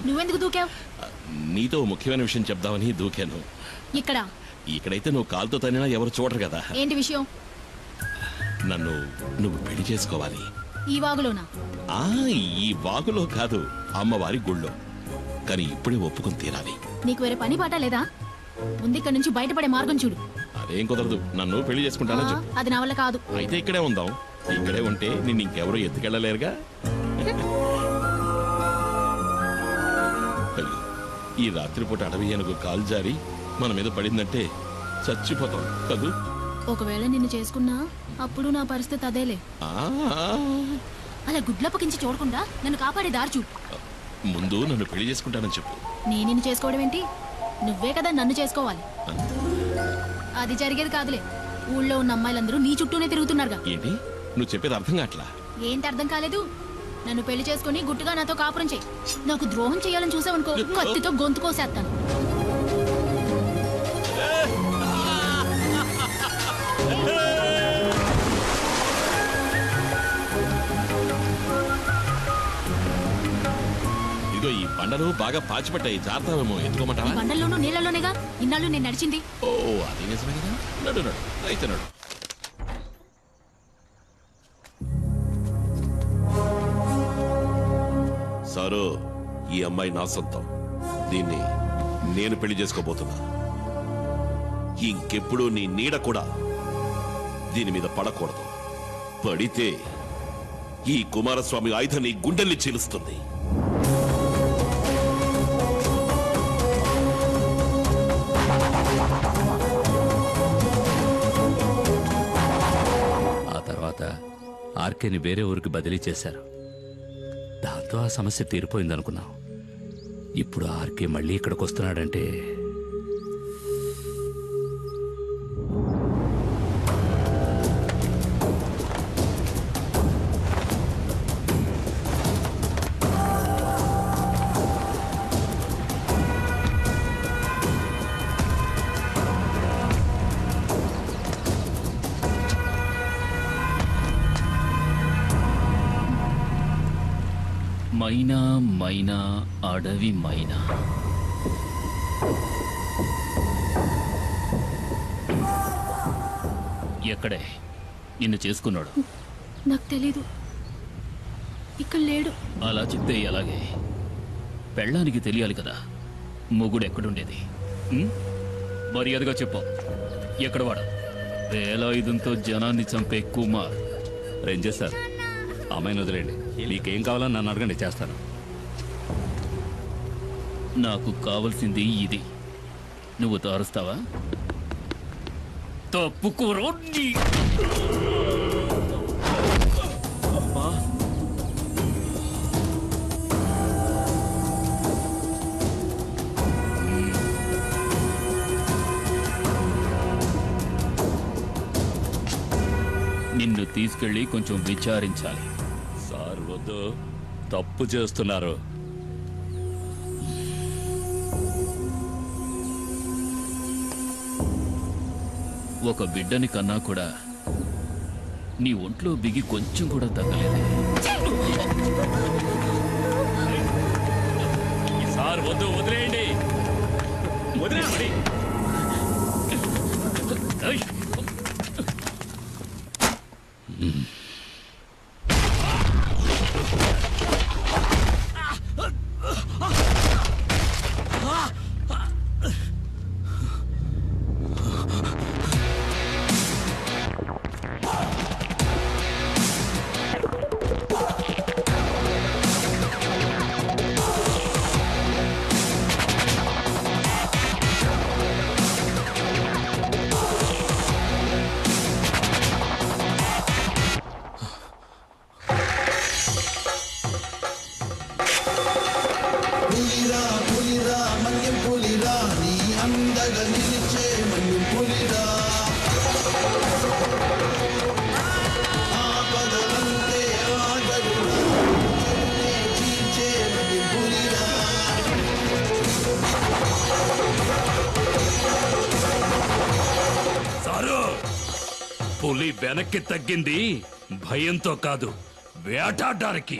నువ్వెందుకు దూకావు? నీతో ముఖ్యమైన విషయం చెప్దామని దూకాను. ఇక్కడ ఇక్కడైతే నువ్వు కాలుతో తనినా ఎవరు చూడరు కదా. ఏంటి విషయం? నువ్వు పెళ్లి చేసుకోవాలి. ఈ వాగులోనా? ఈ వాగులో కాదు, అమ్మవారి గుళ్ళో. కానీ ఇప్పుడే ఒప్పుకొని తీరాలి. నీకు వేరే పని పాట లేదా? ముందు ఇక్కడ నుంచి బయటపడే మార్గం చూడు. అదేం కుదరదు. నన్ను పెళ్లి చేసుకుంటానని చెప్పు. అది నా వల్ల కాదు. అయితే ఇక్కడే ఉందాం. ఇక్కడే ఉంటే నిన్ను ఇంకెవరూ ఎత్తుకెళ్ళలేరుగా. ఈ రాత్రిపూట అడవి ఏనుగు కాలు జారి మన మీద పడిందంటే చచ్చిపోతాం కదూ. ఒకవేళ నిన్ను చేసుకున్నా అప్పుడు నా పరిస్థితి అదేలే. అలా గుడ్లప్పకించి చూడకుండా నన్ను కాపాడే దారి చూడు. ముందు నన్ను పెళ్లి చేసుకుంటానని చెప్పు. నేను నిన్ను చేసుకోవడం ఏంటి? నువ్వే కదా నన్ను చేసుకోవాలి. అది జరిగేది కాదులే. ఊళ్ళో ఉన్న అమ్మాయిలందరూ నీ చుట్టూనే తిరుగుతున్నారుగా. ఏంటి నువ్వు చెప్పేది అర్థం కావట్లా? ఏంటి అర్థం కాలేదు? నన్ను పెళ్లి చేసుకుని గుట్టుగా నాతో కాపురం చేయి. నాకు ద్రోహం చేయాలని చూసావనుకో, కత్తితో గొంతు కోసేస్తాను. ఇదిగో ఈ బండలు బాగా పాచిపట్టాయి, జాగ్రత్తమేమో. ఎత్తుకోమంటావా? బండల్లోనూ నీళ్ళలోనేగా ఇన్నాళ్ళు నేను నడిచింది. ఓ అది నిజమే కదా. నడు నడు అయితే నడు. సారు, ఈ అమ్మాయి నా సొంతం. దీన్ని నేను పెళ్లి చేసుకోబోతున్నా. ఇంకెప్పుడు నీ నీడ కూడా దీని మీద పడకూడదు. పడితే ఈ కుమారస్వామి ఆయుధం నీ గుండెల్ని చీలుస్తుంది. ఆ తర్వాత ఆర్కేని వేరే ఊరికి బదిలీ చేశారు. దాంతో ఆ సమస్య తీరిపోయిందనుకున్నాం. ఇప్పుడు ఆర్కే మళ్ళీ ఇక్కడికి వస్తున్నాడంటే మైనా మైనా అడవి మైనా, ఎక్కడే నిన్ను చేసుకున్నాడు? నాకు తెలీదు, ఇక్కడ లేడు. అలా చెప్తే ఎలాగే? పెళ్ళానికి తెలియాలి కదా. మొగుడు ఎక్కడుండేది? మర్యాదగా చెప్పు, ఎక్కడ వాడు? వేలాయుధంతో జనాన్ని చంపే కుమార్. రేంజర్ సార్, అమ్మాయిని వదిలేండి. మీకేం కావాలని నన్ను అడగండి, చేస్తాను. నాకు కావలసింది ఇది. నువ్వు తారుస్తావా? తప్పుకోరో నీ. నిన్ను తీసుకెళ్ళి కొంచెం విచారించాలి. సార్ వద్దు, తప్పు చేస్తున్నారు. ఒక బిడ్డని కన్నా కూడా నీ ఒంట్లో బిగి కొంచెం కూడా తగ్గలేదు. సార్ వద్దు, వదిలేయండి. వదిలేయండి. పులిరా పులిరా మన్యం పులిరా నీ అందగా నిలిచే మన్యం పులిరా ఆపదలంతే ఆగడురా చెడునే చీల్చే మన్యం పులిరా. సారు, పులి వెనక్కి తగ్గింది భయంతో కాదు, వేటాడడానికి.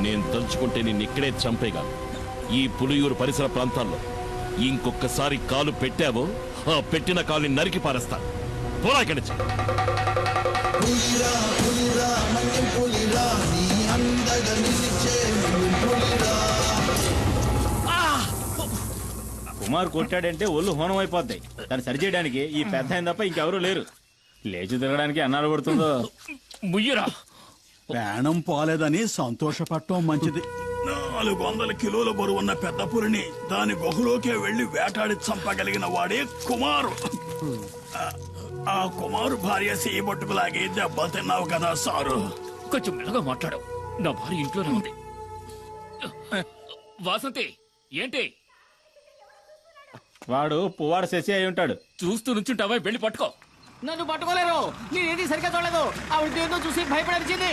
నేను తలుచుకుంటే నిన్ను ఇక్కడే చంపేయగలను. ఈ పులియూరు పరిసర ప్రాంతాల్లో ఇంకొకసారి కాలు పెట్టావో ఆ పెట్టిన కాలుని నరికి పారేస్తాను. పోరా ఇక్కడి నుంచి. పులిరా పులిరా మన్యం పులిరా నీ అందగా నిలిచే మన్యం పులిరా. కుమార్ కొట్టాడంటే ఒళ్ళు హోనం అయిపోద్ది. దాన్ని సరిచేయడానికి ఈ పెద్ద ఆయన తప్ప ఇంకెవరూ లేరు. లేచి తిరగడానికి అన్నాడు పడుతుందో. ముయ్యరా. ప్రాణం పోలేదని సంతోషపడటం మంచిది. 400 కిలోల బరువున్న పెద్ద పులిని దాని గుహలోకే వెళ్లి వేటాడి చంపగలిగిన వాడే కుమారు. ఆ కుమారు భార్య సీబొట్టుకులాగి దెబ్బలు తిన్నావు కదా సారు. కొంచెం మెల్లగా మాట్లాడు. నా భార్య ఇంట్లోనే ఉంది. వాసంతి ఏంటి? వాడు పువ్వాడు శశి అయి ఉంటాడు. చూస్తూ నుంచుంటావా? వెళ్ళి పట్టుకో. నన్ను పట్టుకోలేరు. నేనేది సరిగ్గా చూడలేదు. ఆవిడ దేంతో చూసి భయపడనిచ్చింది.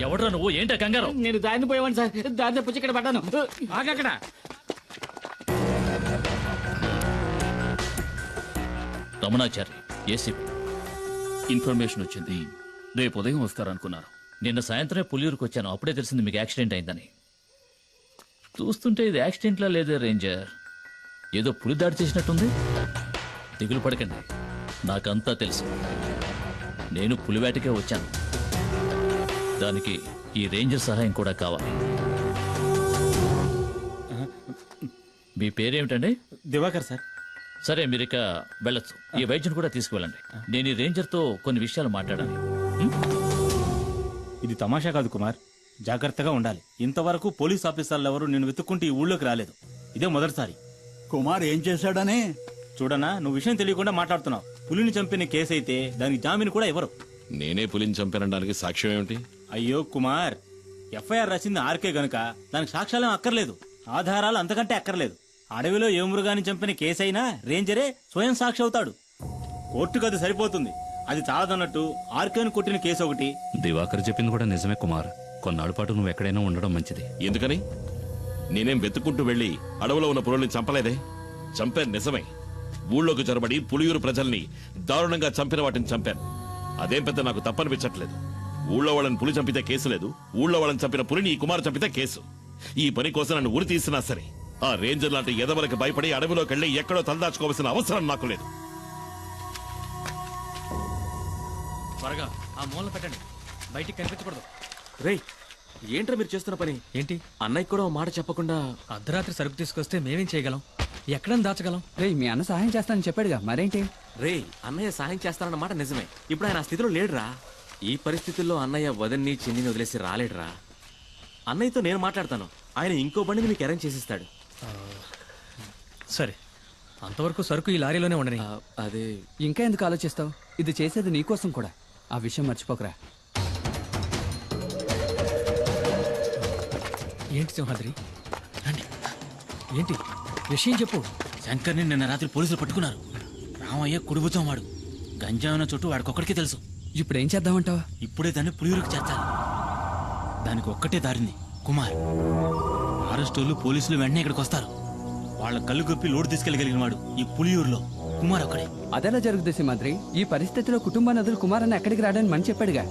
ఎవడ్రా నువ్వు? ఏంటా కంగారు? నేను దారిని పోయేవాడిని సార్. దారిని పుచ్చి ఇక్కడ పడ్డాను. ఆగక్కడ. రమణాచారి ఏసీపీ. ఇన్ఫర్మేషన్ వచ్చింది. రేపు ఉదయం వస్తారనుకున్నారు. నిన్న సాయంత్రమే పులియూరుకు వచ్చాను. అప్పుడే తెలిసింది మీకు యాక్సిడెంట్ అయిందని. చూస్తుంటే ఇది యాక్సిడెంట్లా లేదే రేంజర్. ఏదో పులి దాడి చేసినట్టుంది. దిగులు పడకండి, నాకంతా తెలుసు. నేను పులివేటకే వచ్చాను. దానికి ఈ రేంజర్ సహాయం కూడా కావాలి. మీ పేరేమిటండి? దివాకర్ సార్. సరే, మీరు ఇక వెళ్ళొచ్చు. ఈ వైద్యుని కూడా తీసుకువెళ్ళండి. నేను ఈ రేంజర్తో కొన్ని విషయాలు మాట్లాడాలి. ఇది తమాషా కాదు కుమార్, జాగ్రత్తగా ఉండాలి. ఇంతవరకు పోలీస్ ఆఫీసర్లు ఎవరు నేను వెతుక్కుంటే ఈ ఊళ్ళోకి రాలేదు. ఇదే మొదటిసారి. కుమార్ ఏం చేశాడని? చూడనా, నువ్వు విషయం తెలియకుండా మాట్లాడుతున్నావు. పులిని చంపిన కేసు అయితే దానికి జామీను కూడా ఇవ్వరు. నేనే పులిని చంపానడానికి సాక్ష్యం ఏమిటి? అయ్యో కుమార్, ఎఫ్ఐఆర్ రాసింది ఆర్కే గనుక దానికి సాక్ష్యాలేం అక్కర్లేదు, ఆధారాలు అంతకంటే అక్కర్లేదు. అడవిలో ఏ మృగాన్ని చంపిన కేసైనా రేంజరే స్వయం సాక్షి అవుతాడు. కోర్టుకు అది సరిపోతుంది. అది చాలదన్నట్టు ఆర్కేను కొట్టిన కేసు ఒకటి. దివాకర్ చెప్పింది కూడా నిజమే కుమార్. కొన్నాళ్ళ పాటు నువ్వు ఎక్కడైనా ఉండడం మంచిది. ఎందుకని? నేనేం వెతుక్కుంటూ వెళ్ళి అడవిలో ఉన్న పులుల్ని చంపలేదే. చంపాను నిజమే. ఊళ్ళోకి చొరబడి పులియూరు ప్రజల్ని దారుణంగా చంపిన వాటిని చంపాను. అదేం పెద్ద నాకు తప్పనిపించట్లేదు. ఊళ్ళో వాళ్ళని పులి చంపితే కేసు లేదు, ఊళ్ళో వాళ్ళని చంపిన పులిని ఈ కుమారు చంపితే కేసు. ఈ పని కోసం నన్ను ఉరి తీసినా సరే ఆ రేంజర్ లాంటి ఎదవలకు భయపడి అడవిలోకి వెళ్ళి ఎక్కడో తలదాచుకోవాల్సిన అవసరం నాకు లేదు. త్వరగా ఆ మూల పెట్టండి, బయటికి కనిపించకూడదు. రేయ్, ఏంట్రా మీరు చేస్తున్న పని? ఏంటి? అన్నయ్య కూడా ఓ మాట చెప్పకుండా అర్ధరాత్రి సరుకు తీసుకొస్తే మేమేం చేయగలం? ఎక్కడని దాచగలం? రేయ్, మీ అన్న సహాయం చేస్తానని చెప్పాడుగా, మరేంటి? రేయ్, అన్నయ్య సాయం చేస్తానన్న మాట నిజమే. ఇప్పుడు ఆయన ఆ స్థితిలో లేడురా. ఈ పరిస్థితుల్లో అన్నయ్య వదన్ని చెన్నిని వదిలేసి రాలేడురా. అన్నయ్యతో నేను మాట్లాడతాను. ఆయన ఇంకో బండిని మీకు అరేంజ్ చేసిస్తాడు. సరే, అంతవరకు సరుకు ఈ లారీలోనే ఉండని. అదే ఇంకా ఎందుకు ఆలోచిస్తావు? ఇది చేసేది నీకోసం కూడా. ఆ విషయం మర్చిపోకరా. ఏంటి సింహాద్రి? రండి. ఏంటి విషయం చెప్పు. శంకర్ని నిన్న రాత్రి పోలీసులు పట్టుకున్నారు. రామయ్య కుడిబుచ్చం వాడు. గంజాయిన చుట్టూ వాడికొక్కడికే తెలుసు. ఇప్పుడు ఏం చేద్దామంటావా? ఇప్పుడే దాన్ని పులియూరుకి చేర్చాలి. దానికి ఒక్కటే దారింది, కుమార్. అరెస్టోళ్ళు పోలీసులు వెంటనే ఇక్కడికి వస్తారు. వాళ్ళ కళ్ళు గొప్పి లోడు తీసుకెళ్ళగలిగిన వాడు ఈ పులియూరులో కుమార్ ఒక్కడే. అదెలా జరుగుతుంది సింహాద్రి? ఈ పరిస్థితిలో కుటుంబ నదులు కుమారాన్ని ఎక్కడికి రావడానికి మని చెప్పాడుగా.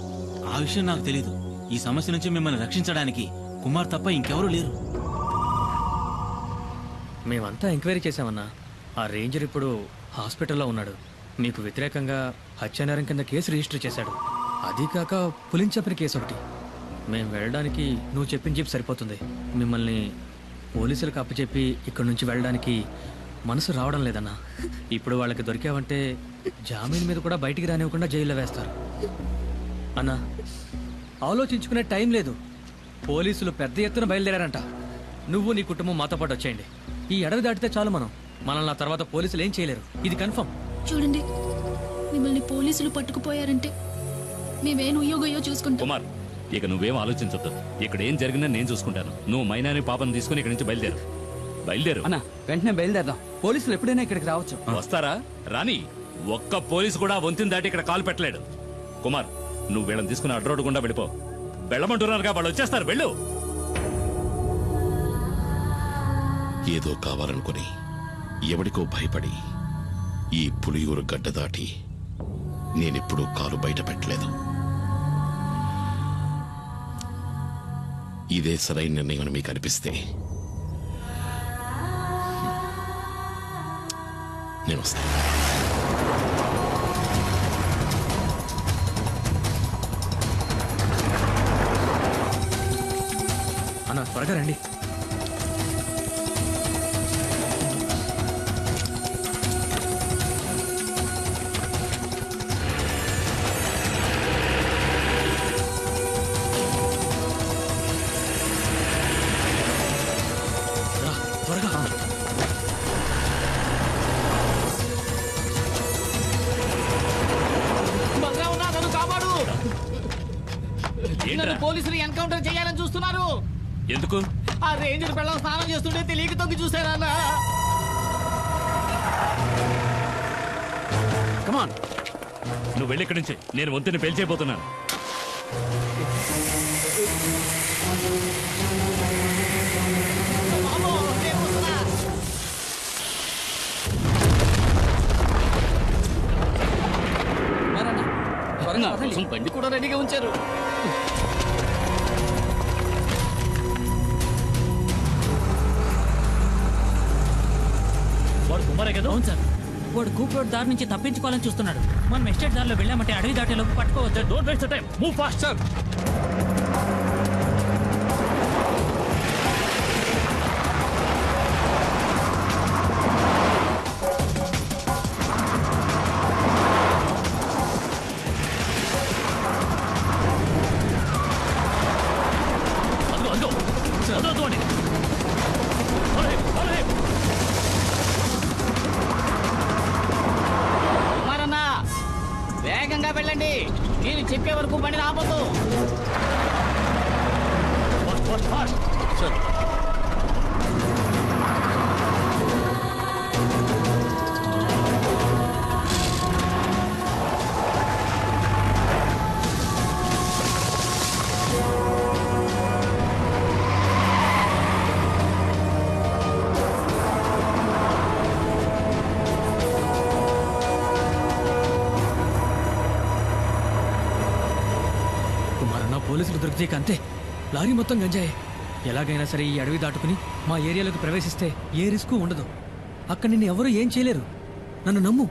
ఆ విషయం నాకు తెలీదు. ఈ సమస్య నుంచి మిమ్మల్ని రక్షించడానికి కుమార్ తప్ప ఇంకెవరూ లేరు. మేమంతా ఎంక్వైరీ చేశామన్నా. ఆ రేంజర్ ఇప్పుడు హాస్పిటల్లో ఉన్నాడు. మీకు వ్యతిరేకంగా హత్యానేరం కింద కేసు రిజిస్టర్ చేశాడు. అది కాక పులిని చంపిన కేసు ఒకటి. మేము వెళ్ళడానికి నువ్వు చెప్పిన చెప్పి సరిపోతుంది. మిమ్మల్ని పోలీసులకు అప్పచెప్పి ఇక్కడి నుంచి వెళ్ళడానికి మనసు రావడం లేదన్నా. ఇప్పుడు వాళ్ళకి దొరికావంటే జామీన్ మీద కూడా బయటికి రానివ్వకుండా జైల్లో వేస్తారు. అన్నా, ఆలోచించుకునే టైం లేదు. పోలీసులు పెద్ద ఎత్తున బయలుదేరారంట. నువ్వు నీ కుటుంబం మాతో పాటు వచ్చేయండి. ఈ అడవి దాటితే చాలు మనల్ని ఆ తర్వాత పోలీసులు ఏం చేయలేరు. ఇది కన్ఫర్మ్. చూడండి, మిమ్మల్ని పోలీసులు పట్టుకుపోయారంటే మేమేం ఉయ్యోగయ్యో చూసుకుంటాం. కుమార్, ఇక నువ్వేం ఆలోచించొద్దు. ఇక్కడ ఏం జరిగిందో నేను చూసుకుంటాను. నువ్వు మైనాని పాపను తీసుకుని ఇక్కడి నుంచి బయలుదేరు. అన్నా, వెంటనే బయలుదేరదాం. పోలీసులు ఎప్పుడైనా ఇక్కడికి రావచ్చు. వస్తారా? రాని. ఒక్క పోలీసు కూడా వంతిని దాటి ఇక్కడ కాలు పెట్టలేడు. కుమార్, నువ్వు వీళ్ళని తీసుకుని అడ్డు రోడ్డు గుండా వెళ్ళిపో. వెళ్ళమంటున్నారుగా, వాళ్ళు వచ్చేస్తారు. వెళ్ళు. ఏదో కావాలనుకుని ఎవడికో భయపడి ఈ పులియూరు గడ్డ దాటి నేనెప్పుడూ కాలు బయట పెట్టలేదు. ఇదే సరైన నిర్ణయం అని మీకు అనిపిస్తే నేను వస్తాను. అన్న త్వరగా రండి. త్వరగా కాపాడు. నన్ను పోలీసులు ఎన్కౌంటర్ చేయాలని చూస్తున్నారు. ఎందుకు? ఆ రేంజర్ పిల్లలు స్నానం చేస్తుంటే తెలియక తొంగి చూసారన్న. కమాన్, నువ్వు వెళ్ళి ఇక్కడి నుంచి. నేను వంతుని పేల్చేయబోతున్నాను. బండి కూడా రెడీగా ఉంచారు. వాడు కుమారే కదా? అవును సార్. వాడు కూప్ రోడ్ దారి నుంచి తప్పించుకోవాలని చూస్తున్నాడు. మనం ఎస్టేట్ దారిలో వెళ్ళామంటే అడవి దాటేలోపు పట్టుకోవచ్చు. Don't waste the time, move fast sir. కుమారన్నా, వేగంగా వెళ్ళండి. నేను చెప్పే వరకు బండి ఆపొద్దు. కుమారన్న, పోలీసులు దొరికితే అంతే. లారీ మొత్తం గంజాయే. ఎలాగైనా సరే ఈ అడవి దాటుకుని మా ఏరియాలోకి ప్రవేశిస్తే ఏ రిస్కు ఉండదు. అక్కడ నిన్ను ఎవరూ ఏం చేయలేరు. నన్ను నమ్ము.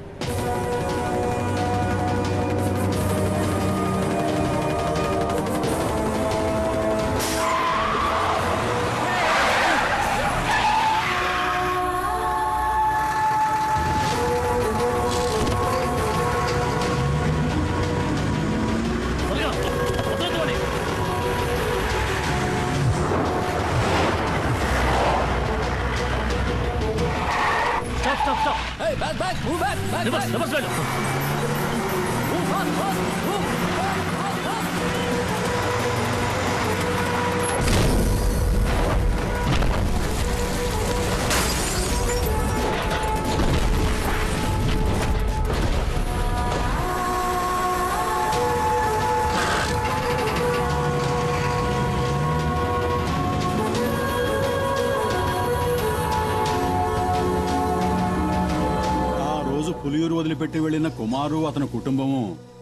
పులియూరు వదిలిపెట్టి వెళ్లిన కుమారు అతని కుటుంబము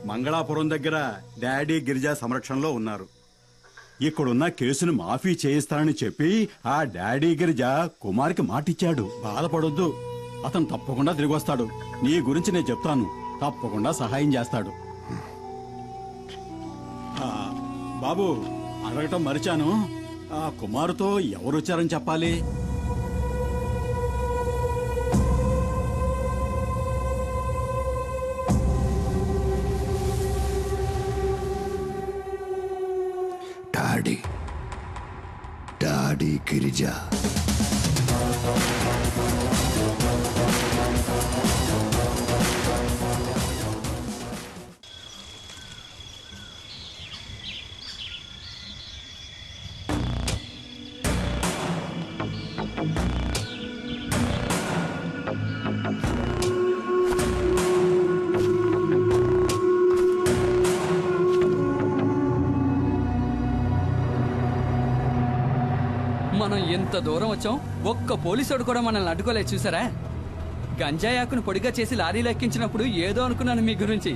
మంగళాపురం దగ్గర డాడీ గిరిజా సంరక్షణలో ఉన్నారు. ఇక్కడున్న కేసును మాఫీ చేయిస్తానని చెప్పి ఆ డాడీ గిరిజా కుమార్కి మాటిచ్చాడు. బాధపడొద్దు, అతను తప్పకుండా తిరిగి వస్తాడు. నీ గురించి నేను చెప్తాను, తప్పకుండా సహాయం చేస్తాడు. బాబు, అడగటం మరిచాను, ఆ కుమారుతో ఎవరొచ్చారని చెప్పాలి? డాడీ గిరిజా. మనం ఎంత దూరం వచ్చాం, ఒక్క పోలీసుడు కూడా మనల్ని అడ్డుకోలేదు. చూసారా? గంజాయాకును పొడిగా చేసి లారీలో ఎక్కించినప్పుడు ఏదో అనుకున్నాను మీ గురించి.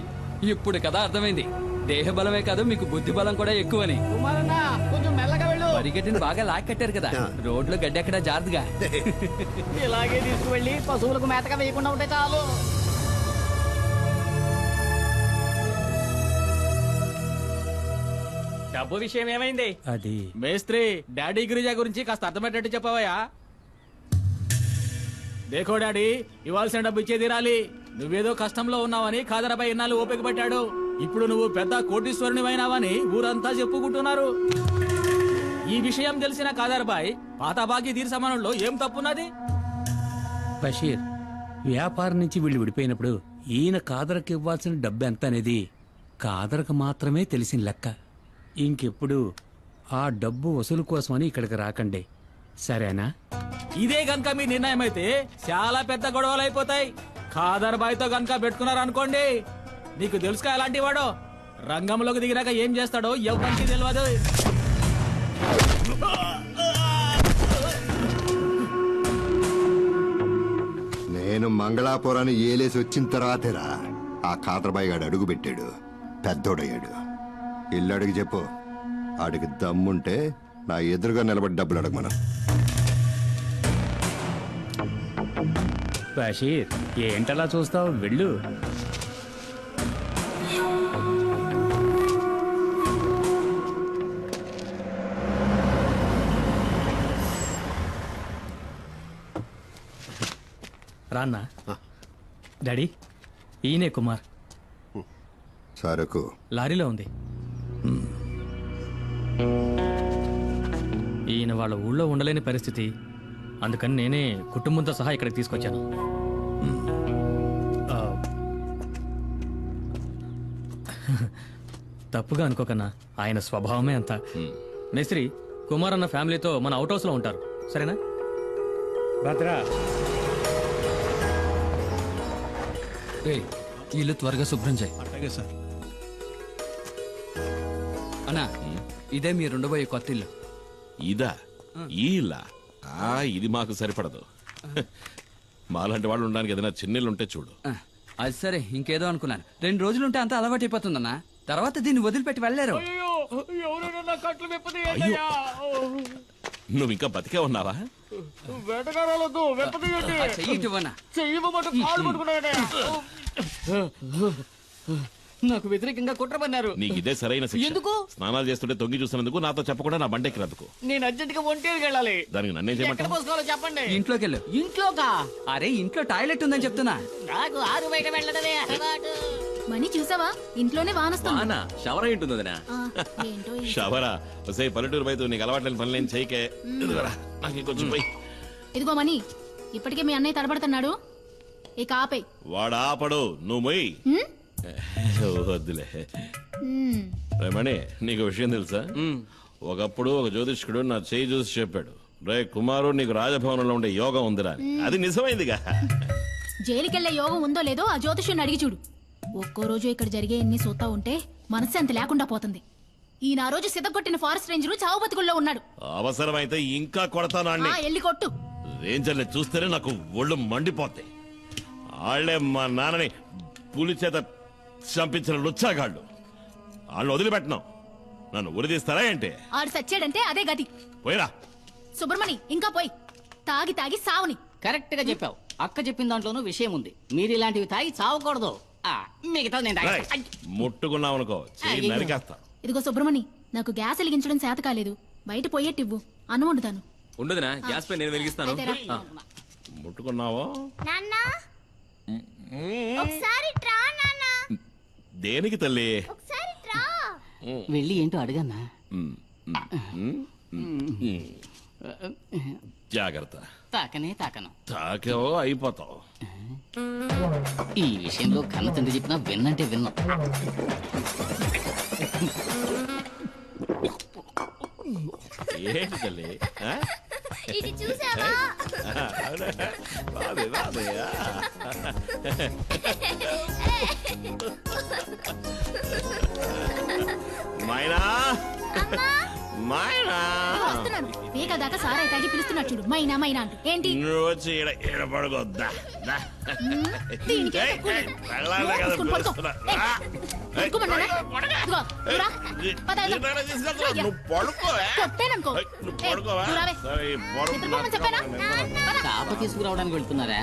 ఇప్పుడు కదా అర్థమైంది. దేహ బలమే కాదు, మీకు బుద్ధి బలం కూడా ఎక్కువని. కొంచెం మెల్లగా వెళ్ళు. వరిగడ్డిని బాగా లాక్ కట్టారు కదా రోడ్లో గడ్డి ఎక్కడ జారుదుగా. ఇలాగే తీసుకువెళ్ళి పశువులకు మేతగా వేయకుండా ఉంటే చాలు. డబ్బు విషయం ఏమైంది? అది మేస్త్రి, డాడీ గిరిజా గురించి కాస్త అర్థమయ్యేటట్టు చెప్పవయ్యా. దేఖో డాడీ, ఇవ్వాల్సిన డబ్బు ఇచ్చే తీరాలి. నువ్వేదో కష్టంలో ఉన్నావని ఖాదరాబాయ్ ఇన్నాళ్ళు ఓపిక పట్టాడు. ఇప్పుడు నువ్వు పెద్ద కోటీశ్వరునివైనావని ఊరంతా చెప్పుకుంటున్నారు. ఈ విషయం తెలిసిన ఖాదర్బాయ్ పాత బాకీ తీరు సమానంలో ఏం తప్పున్నది? బషీర్, వ్యాపారం నుంచి వీళ్ళు విడిపోయినప్పుడు ఈయన కాదరకు ఇవ్వాల్సిన డబ్బు ఎంత అనేది కాదరకు మాత్రమే తెలిసిన లెక్క. ఇంకెప్పుడు ఆ డబ్బు వసూలు కోసమని ఇక్కడికి రాకండి, సరేనా? ఇదే గనక మీ నిర్ణయం అయితే చాలా పెద్ద గొడవలు అయిపోతాయి. ఖాదర్బాయ్ తో గనక పెట్టుకున్నారనుకోండి, నీకు తెలుసుగా ఎలాంటి వాడో. రంగంలోకి దిగినాక ఏం చేస్తాడో ఎవరికి తెలియదు. నేను మంగళాపురాన్ని ఏలేసి వచ్చిన తర్వాతేరా ఆ ఖాదర్బాయ్ గాడు అడుగు పెట్టాడు, పెద్దోడయ్యాడు. ఇల్లు అడిగి చెప్పు, ఆడికి దమ్ముంటే నా ఎదురుగా నిలబడి డబ్బులు అడగమను. బషీర్, ఏంటలా చూస్తావు, వెళ్ళు. రాన్నా. డాడీ, ఈయనే కుమార్. సరుకు లారీలో ఉంది. ఈయన వాళ్ళ ఊళ్ళో ఉండలేని పరిస్థితి, అందుకని నేనే కుటుంబంతో సహా ఇక్కడికి తీసుకొచ్చాను. ఆ, తప్పుగా అనుకోకన్నా, ఆయన స్వభావమే అంత. మేస్త్రి, కుమార్ అన్న ఫ్యామిలీతో మన అవుట్ హౌస్ లో ఉంటారు, సరేనా? భద్రా, ఇల్లు త్వరగా శుభ్రం చేయి. అలాగే సార్. అన్నా, ఇదే మీరు ఉండబోయే కొత్త ఇల్లు. ఇదా? ఈ ఇల్లా? ఇది మాకు సరిపడదు. మాలాంటి వాళ్ళు ఉండడానికి ఏదైనా చిన్నెళ్ళు ఉంటే చూడు. అది సరే, ఇంకేదో అనుకున్నాను. 2 రోజులుంటే అంతా అలవాటు అయిపోతుందన్నా. తర్వాత దీన్ని వదిలిపెట్టి వెళ్ళారు. నువ్వు ఇంకా బతికే ఉన్నావా? నాకు వ్యతిరేకంగా కుట్ర పన్నారు. నీకు ఇదే సరైన శిక్ష. ఎందుకు? స్నానాలు చేస్తుంటే తొంగి చూసినందుకు, నాతో చెప్పకుండా నా బండెక్కినందుకు. నేను అర్జెంట్ గా ఒంటేరుకి వెళ్ళాలి. దానికి నన్నేం చేయమంటావు? పోసుకోవాలో చెప్పండి. ఇంట్లోకి వెళ్ళు. ఇంట్లోకా? అరే, ఇంట్లో టాయిలెట్ ఉందని చెప్తున్నా. నాకు ఆరు బయట వెళ్ళడమే అలవాటు. మణి చూసావా, ఇంట్లోనే వానొస్తుంది. షవర్ అయి ఉంటుంది వదినా. ఏంటో షవరా? వసే పల్లెటూరు బయట నీకు అలవాట్లేని పనులేం చేయకే. ఇదిగోరా, నాకు ఇంకొంచెం పోయి. ఇదిగో మణి, ఇప్పటికే మీ అన్నయ్య తడబడుతున్నాడు, ఇక ఆపే. వాడు ఆపడు, నువ్వు మొయ్యి. వద్దులే. రమణి, నీకు విషయం తెలుసా? ఒకప్పుడు ఒక జ్యోతిష్కుడు నా చేయి చూసి చెప్పాడు, రే కుమారు, నీకు రాజభవనంలో ఉండే యోగం ఉందిరా. అది నిజమైందిగా. జైలుకెళ్లే యోగం ఉందో లేదో ఆ జ్యోతిష్యుని అడిగి చూడు. ఒక్కో రోజు ఇక్కడ జరిగే ఎన్ని సూతా ఉంటే మనశ్శాంతి లేకుండా పోతుంది. ఈయన ఆ రోజు సిద్ధగొట్టిన ఫారెస్ట్ రేంజరు చావు బతుకుల్లో ఉన్నాడు. అవసరమైతే ఇంకా కొడతాను. ఎల్లి కొట్టు. రేంజర్ని చూస్తేనే నాకు ఒళ్ళు మండిపోతాయి. ఆళ్లే మా నాన్నని పులి చేత చంపించిన లుచ్చాగాళ్ళు. వాళ్ళని వదిలిపెట్టను. నన్ను ఉరిదీస్తారా ఏంటి? ఆడు సచ్చాడంటే అదే గతి. పోయిరా సుబ్రమణి, ఇంకా పోయి. తాగి తాగి సావుని. కరెక్ట్ గా చెప్పావు. అక్క చెప్పిన దాంట్లోనూ విషయం ఉంది. మీరు ఇలాంటివి తాగి చావకూడదు. మిగతా నేను ముట్టుకున్నావనుకో చెయ్యి నరికేస్తా. ఇదిగో సుబ్రమణి, నాకు గ్యాస్ వెలిగించడం చేత కాలేదు. బయట పోయేట్టివ్వు, అన్నం వండుతాను. ఉండదునా, గ్యాస్ పై నేను వెలిగిస్తాను. ముట్టుకున్నావో? నాన్న, ఒకసారి ట్రా నాన్న. దేనికి తల్లి? ఒకసారి ట్రా. వెళ్ళి ఏంటో అడగన్నా. జాగ్రత్త. తాకను. తాకేవో అయిపోతావు. ఈ విషయంలో కన్న తండ్రి చెప్పినా విన్నంటే విన్నా. ఏంటి తల్లి? ఇది చూసావా? మైనా, మైనా, వస్తున్నాను. గంట దాకా సారాయి తాగి పిలుస్తున్నాడు చూడు మైనా మైనా అంటూ ఏంటి నువ్వు వచ్చి ఈడ పడుకోద్దా దీనికి ఎంత కూలి? నోరు మూసుకొని పడుకో. పడుకోమన్నానా? ఇదిగో, నువ్వు రా. పద, వెళ్దాం. నువ్వు పడుకో కొట్టాననుకో. నువ్వు పడుకోవా నువ్వు రావే. సరే, పడుకో. నిద్రపోమని చెప్పానా? పద. చాప తీసుకురావడానికి వెళ్తున్నారా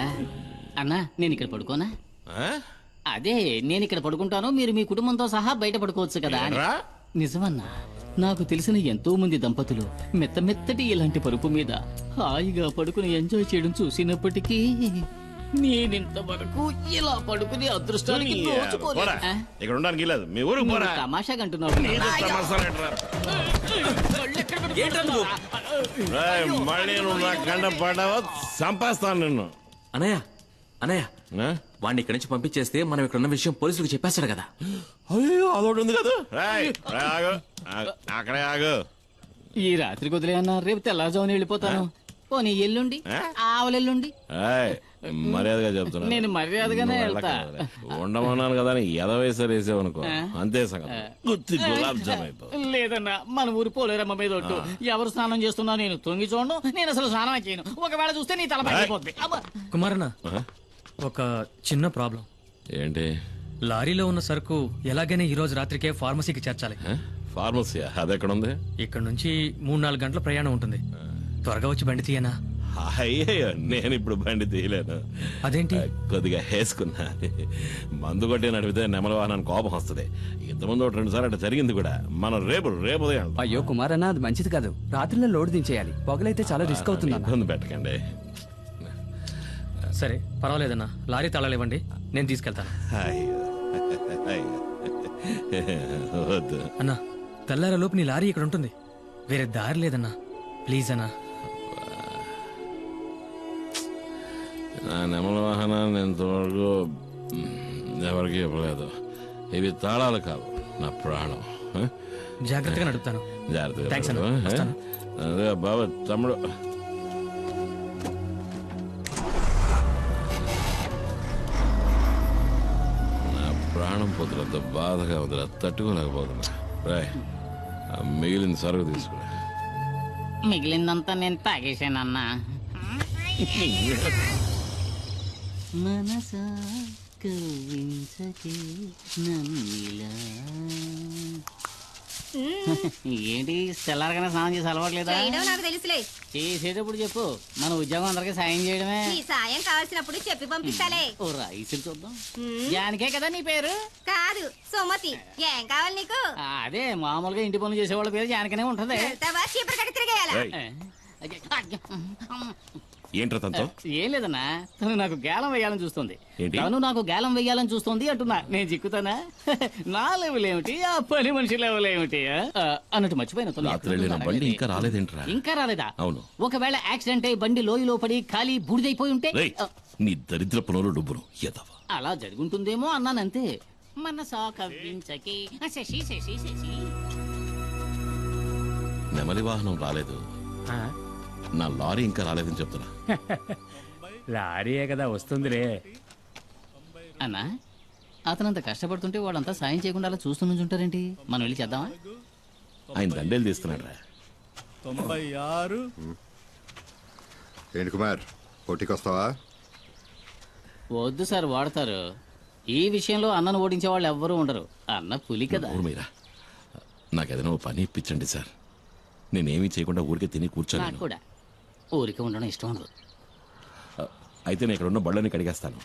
అన్నా? నేను ఇక్కడ పడుకోనా? అదే నేను ఇక్కడ పడుకుంటాను, మీరు మీ కుటుంబంతో సహా బయట పడుకోవచ్చు కదా అని. ఏంట్రా? నిజమన్నా, నాకు తెలిసిన ఎంతో మంది దంపతులు మెత్తమెత్తటి ఇలాంటి పరుపు మీద హాయిగా పడుకుని ఎంజాయ్ చేయడం చూసినప్పటికీ నేనింతవరకు ఇలా పడుకుని అదృష్టానికి నోచుకోలేదు. పోరా. ఇక్కడ ఉండడానికి లేదు, మీ ఊరికి నువ్వు పోరా. తమాషాగా అంటున్నావు. నీది తమాషాలేట్రా? రేయ్, మళ్ళీ నువ్వు నా కండ పడ్డావా చంపేస్తాను నిన్ను. అనయ్య అనయ్య వాడిని ఇక్కడి నుంచి పంపించేస్తే మనం ఇక్కడ ఉన్న విషయం పోలీసులకు చెప్పేస్తాడు కదా. అయ్యో అదొకటి ఉంది కదా. రేయ్, ఆగు, ఆగు, అక్కడే ఆగు. ఈ రాత్రికి వదిలే అన్నా, రేపు తెల్లారుజామున వెళ్ళిపోతాను. పోనీ ఎల్లుండి, ఆవలెల్లుండి. ఏయ్, మర్యాదగా చెప్తున్నా. నేను మర్యాదగానే వెళ్తా. ఉండమన్నాను కదా అని ఎదవేసారేసావనుకో, అంతే సంగతి. గుత్తి గులాబ్ జామ్ అయిపో. లేదన్నా, మన ఊరి పోలేరమ్మ మీద ఒట్టు. ఎవరు స్నానం చేస్తున్నా నేను తొంగి చూడను, నేను అసలు స్నానం చేయను. ఒకవేళ చూస్తే నీ తల పగిలిపోద్ది. అబ్బా. కుమారన్న, ఒక చిన్న ప్రాబ్లం. ఏంటి? లారీలో ఉన్న సరుకు ఎలాగైనా ఈ రోజు రాత్రికే ఫార్మసీకి చేర్చాలి. ఫార్మసీ అది ఎక్కడ ఉంది? ఇక్కడ నుంచి 3-4 గంటల ప్రయాణం ఉంటుంది. త్వరగా వచ్చి బండి తీయనా? అయ్యయ్యో, నేను ఇప్పుడు బండి తీయలేను. అదేంటి? కొద్దిగా వేసుకున్నా. మందు కొట్టి నడిపితే నెమల వాహనానికి కోపం వస్తుంది. ఇంతకుముందు 2 సార్లు అట్లా జరిగింది కూడా. మనం రేపు ఉదయం. అయ్యో కుమారన్న, అది మంచిది కాదు. రాత్రిలో లోడ్ దించేయాలి. పొగలైతే చాలా రిస్క్ అవుతుంది. ఇబ్బంది పెట్టకండి. సరే పర్వాలేదన్నా, లారీ తాళాలివ్వండి, నేను తీసుకెళ్తాను. వద్దు అన్నా, తెల్లారలోపు నీ లారీ ఇక్కడ ఉంటుంది. వేరే దారి లేదన్నా, ప్లీజ్ అన్నా. నా నెమల వాహనాన్ని ఇంతవరకు ఎవరికి ఇవ్వలేదు. ఇవి తాళాలు కావు, నా ప్రాణం. జాగ్రత్తగా నడుపుతాను. జాగ్రత్తగా థాంక్స్ అన్న, నడుపు. వస్తాను. అదే బాబా తమ్ముడు. నా ప్రాణం పొద్దులంత బాధగా వదిలే, తట్టుకోలేకపోతున్నా. రాయ్, మిగిలిన సరుకు తీసుకురా. మిగిలిందంతా నేను తాగేసానన్నా. మనసా కవ్వించకే నన్నిలా. ఏంటి తెల్లారగానే స్నానం చేసి అలవాట్లేదా? నాకు తెలుసులే. చేసేటప్పుడు చెప్పు, మన ఉద్యోగం అందరికీ సాయం చేయడమే. నీ సాయం కావాల్సినప్పుడు చెప్పి పంపిస్తాలే. ఓ రైసులు చూద్దాం. జానికే కదా నీ పేరు? కాదు, సుమతి. ఏం కావాలి నీకు? అదే మామూలుగా ఇంటి పనులు చేసేవాళ్ళ పేరు జానకనే ఉంటది. వెళ్తావా? చీపురు కట్టి తిరిగేయాలా? ఏంట్రా తనతో? ఏం లేదన్నా, తను నాకు గేలం వేయాలని చూస్తుంది. ఏంటి? తను నాకు గేలం వేయాలని చూస్తుంది అంటున్నా. నేను చిక్కుతానా? నా లెవెల్ ఏమిటి, ఆ పని మనిషి లెవెల్ ఏమిటి అన్నట్టు మర్చిపోయిన. రాత్రి వెళ్ళిన బండి ఇంకా రాలేదేంట్రా? ఇంకా రాలేదా? అవును. ఒకవేళ యాక్సిడెంట్ అయి బండి లోయలో పడి ఖాళీ బూడిదైపోయి ఉంటే? రేయ్, నీ దరిద్ర పనులు డబ్బును ఎదవా. అలా జరుగుంటుందేమో అన్నానంతే. మనసా కవ్వించకి శశి శశి శశి. నెమలి వాహనం రాలేదు, నా లారీ ఇంకా రాలేదని చెప్తున్నా. లారీయే కదా వస్తుందిరే. అన్నా, అతనంత కష్టపడుతుంటే వాళ్ళంతా సాయం చేయకుండా అలా చూస్తూ నుంచుంటారేంటి? మనం వెళ్ళి చేద్దామా? ఆయన దండేలు తీస్తున్నాడు రా. 96. ఏంటి కుమార్, పోటీకి వస్తావా? వద్దు సార్, వాడతారు. ఈ విషయంలో అన్నను ఓడించే వాళ్ళు ఎవ్వరూ ఉండరు. అన్న పులి కదా. మీరా నాకు ఏదైనా పని ఇప్పించండి సార్. నేనేమీ చేయకుండా ఊరికే తిని కూర్చోను. నాకు కూడా ఊరికే ఉండడం ఇష్టం ఉండదు. అయితే నేను ఇక్కడ ఉన్న బళ్ళని కడిగేస్తాను.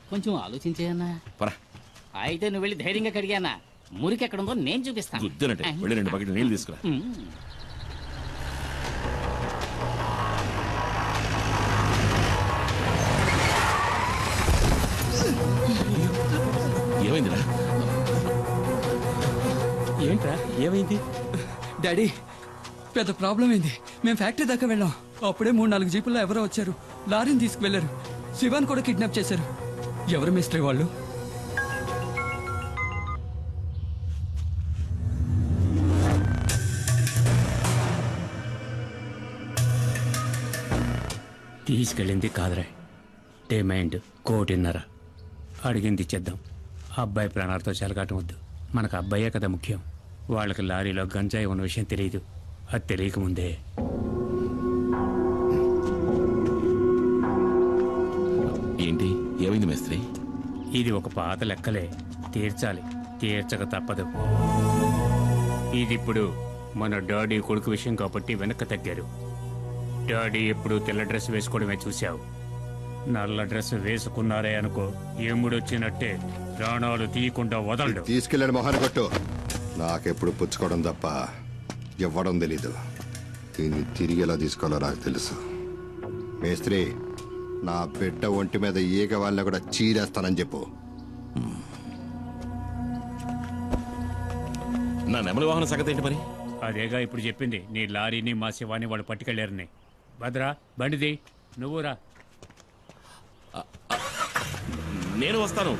కొంచెం ఆలోచించేయన్నా. పరా. అయితే నువ్వు వెళ్ళి ధైర్యంగా కడిగానా? మురికి ఎక్కడ ఉందో నేను చూపిస్తాను. గుద్దునట్టే వెళ్ళి 2 బకెట్లు నీళ్ళు తీసుకురా. ఏమైందిరా? ఏంట్రా ఏమైంది? డాడీ, పెద్ద ప్రాబ్లం ఏంది. మేము ఫ్యాక్టరీ దాకా వెళ్ళాం. అప్పుడే 3-4 జీపుల్లో ఎవరో వచ్చారు. లారీని తీసుకువెళ్లారు. శివాన్ కూడా కిడ్నాప్ చేశారు. ఎవరు మిస్టరీ వాళ్ళు? తీసుకెళ్ళింది కాదురా, డిమాండ్ 1.5 అడిగింది ఇచ్చేద్దాం. అబ్బాయి ప్రాణాలతో చెలగాటం వద్దు. మనకు అబ్బాయే కదా ముఖ్యం. వాళ్ళకి లారీలో గంజాయి ఉన్న విషయం తెలియదు. అది తెలియకముందే మేస్త్రి? ఇది ఒక పాత లెక్కలే, తీర్చాలి, తీర్చక తప్పదు. ఇది ఇప్పుడు మన డాడీ కొడుకు విషయం కాబట్టి వెనక్కి తగ్గారు. డాడీ ఎప్పుడు తెల్ల డ్రెస్ వేసుకోవడమే చూశావు. నల్ల డ్రెస్ వేసుకున్నారే అనుకో, ఎముడొచ్చినట్టే ప్రాణాలు తీయకుండా వదలడు. తీసుకెళ్ళాడు మొహాన్ని కొట్టు. నాకెప్పుడు పుచ్చుకోవడం తప్ప ఇవ్వడం తెలీదు. దీన్ని తిరిగి ఎలా తీసుకోవాలో నాకు తెలుసు. మేస్త్రి, నా బిడ్డ ఒంటి మీద ఈగ వాళ్ళని కూడా చీరేస్తానని చెప్పు. నా నెమలి వాహన సంగతి ఏంటి మరి? అదేగా ఇప్పుడు చెప్పింది. నీ లారీని మా శివాని వాళ్ళు పట్టుకెళ్ళారని. భద్రా, బండిది, నువ్వు రా. నేను వస్తాను.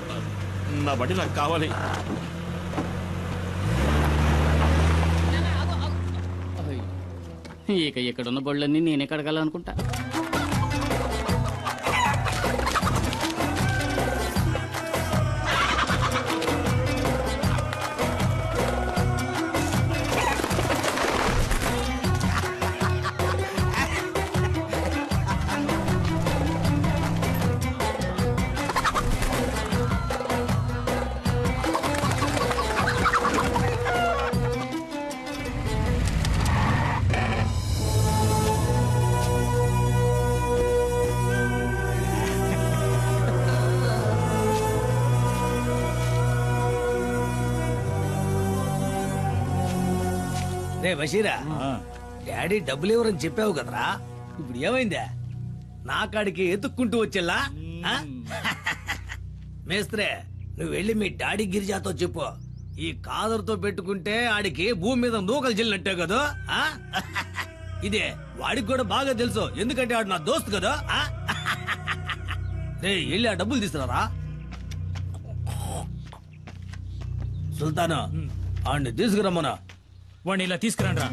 నా బండి నాకు కావాలి. ఇక ఇక్కడున్న బళ్ళన్నీ నేనే కడగాలనుకుంటా. రే బషీరా, డాడీ డబ్బులు ఇవ్వరని చెప్పావు కదరా, ఇప్పుడు ఏమైందా? నా కాడికి ఎత్తుక్కుంటూ వచ్చేలా? మేస్త్రే, నువ్వు వెళ్ళి మీ డాడీ గిరిజాతో చెప్పు, ఈ కాదరుతో పెట్టుకుంటే ఆడికి భూమి మీద నూకలు చెల్లినట్టే కదా. ఇదే వాడికి కూడా బాగా తెలుసు, ఎందుకంటే ఆడు నా దోస్తు కదా. రే, వెళ్ళి ఆ డబ్బులు తీసుకురారా. సుల్తాను, ఆడిని తీసుకురమ్మనా. వాడిని ఇలా తీసుకురండ్రా.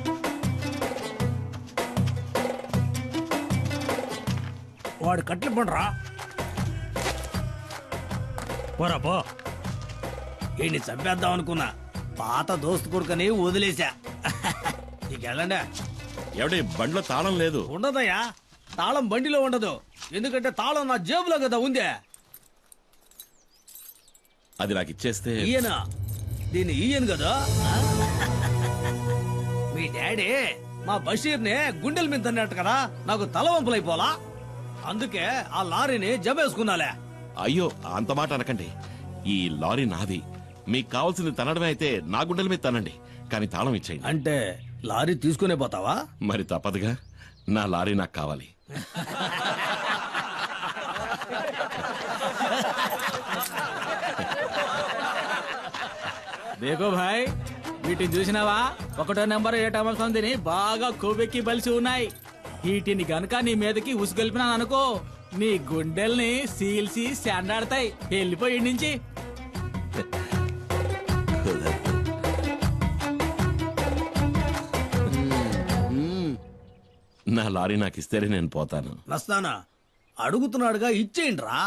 వాడు కట్లు పండ్రా. పోరా పో. ఈయన్ని చంపేద్దాం అనుకున్నా, పాత దోస్తు కొడుకని వదిలేశా. ఇక వెళ్ళండి. ఎవడి బండిలో తాళం లేదు? ఉండదయ్యా, తాళం బండిలో ఉండదు, ఎందుకంటే తాళం నా జేబులో కదా ఉందే. అది నాకు ఇచ్చేస్తే. ఈయన దీన్ని ఈయన కదా. మీ డాడీ మా బషీర్ని గుండెల మీద తన్నట్టు కదా, నాకు తలవంపులైపోలా, అందుకే ఆ లారీని జమేసుకున్నాలే. అయ్యో, అంత మాట అనకండి. ఈ లారీ నాది. మీకు కావాల్సింది తనడమే అయితే నా గుండెల మీద తనండి, కానీ తాళం ఇచ్చేయండి. అంటే లారీ తీసుకునే పోతావా? మరి తప్పదుగా, నా లారీ నాకు కావాలి. దేకో భాయ్, వీటిని చూసినావా? 1వ నెంబర్ 7వ సంధిని బాగా కొవ్వెక్కి బలిసి ఉన్నాయి. వీటిని గనక నీ మీదకి ఉసుగొల్పినాను అనుకో, నీ గుండెల్ని సీల్సి శాండాడతాయి. వెళ్ళిపోయి నుంచి. నా లారీ నాకు ఇస్తేనే నేను పోతాను. నస్తానా అడుగుతున్నాడుగా, ఇచ్చేయండి రా.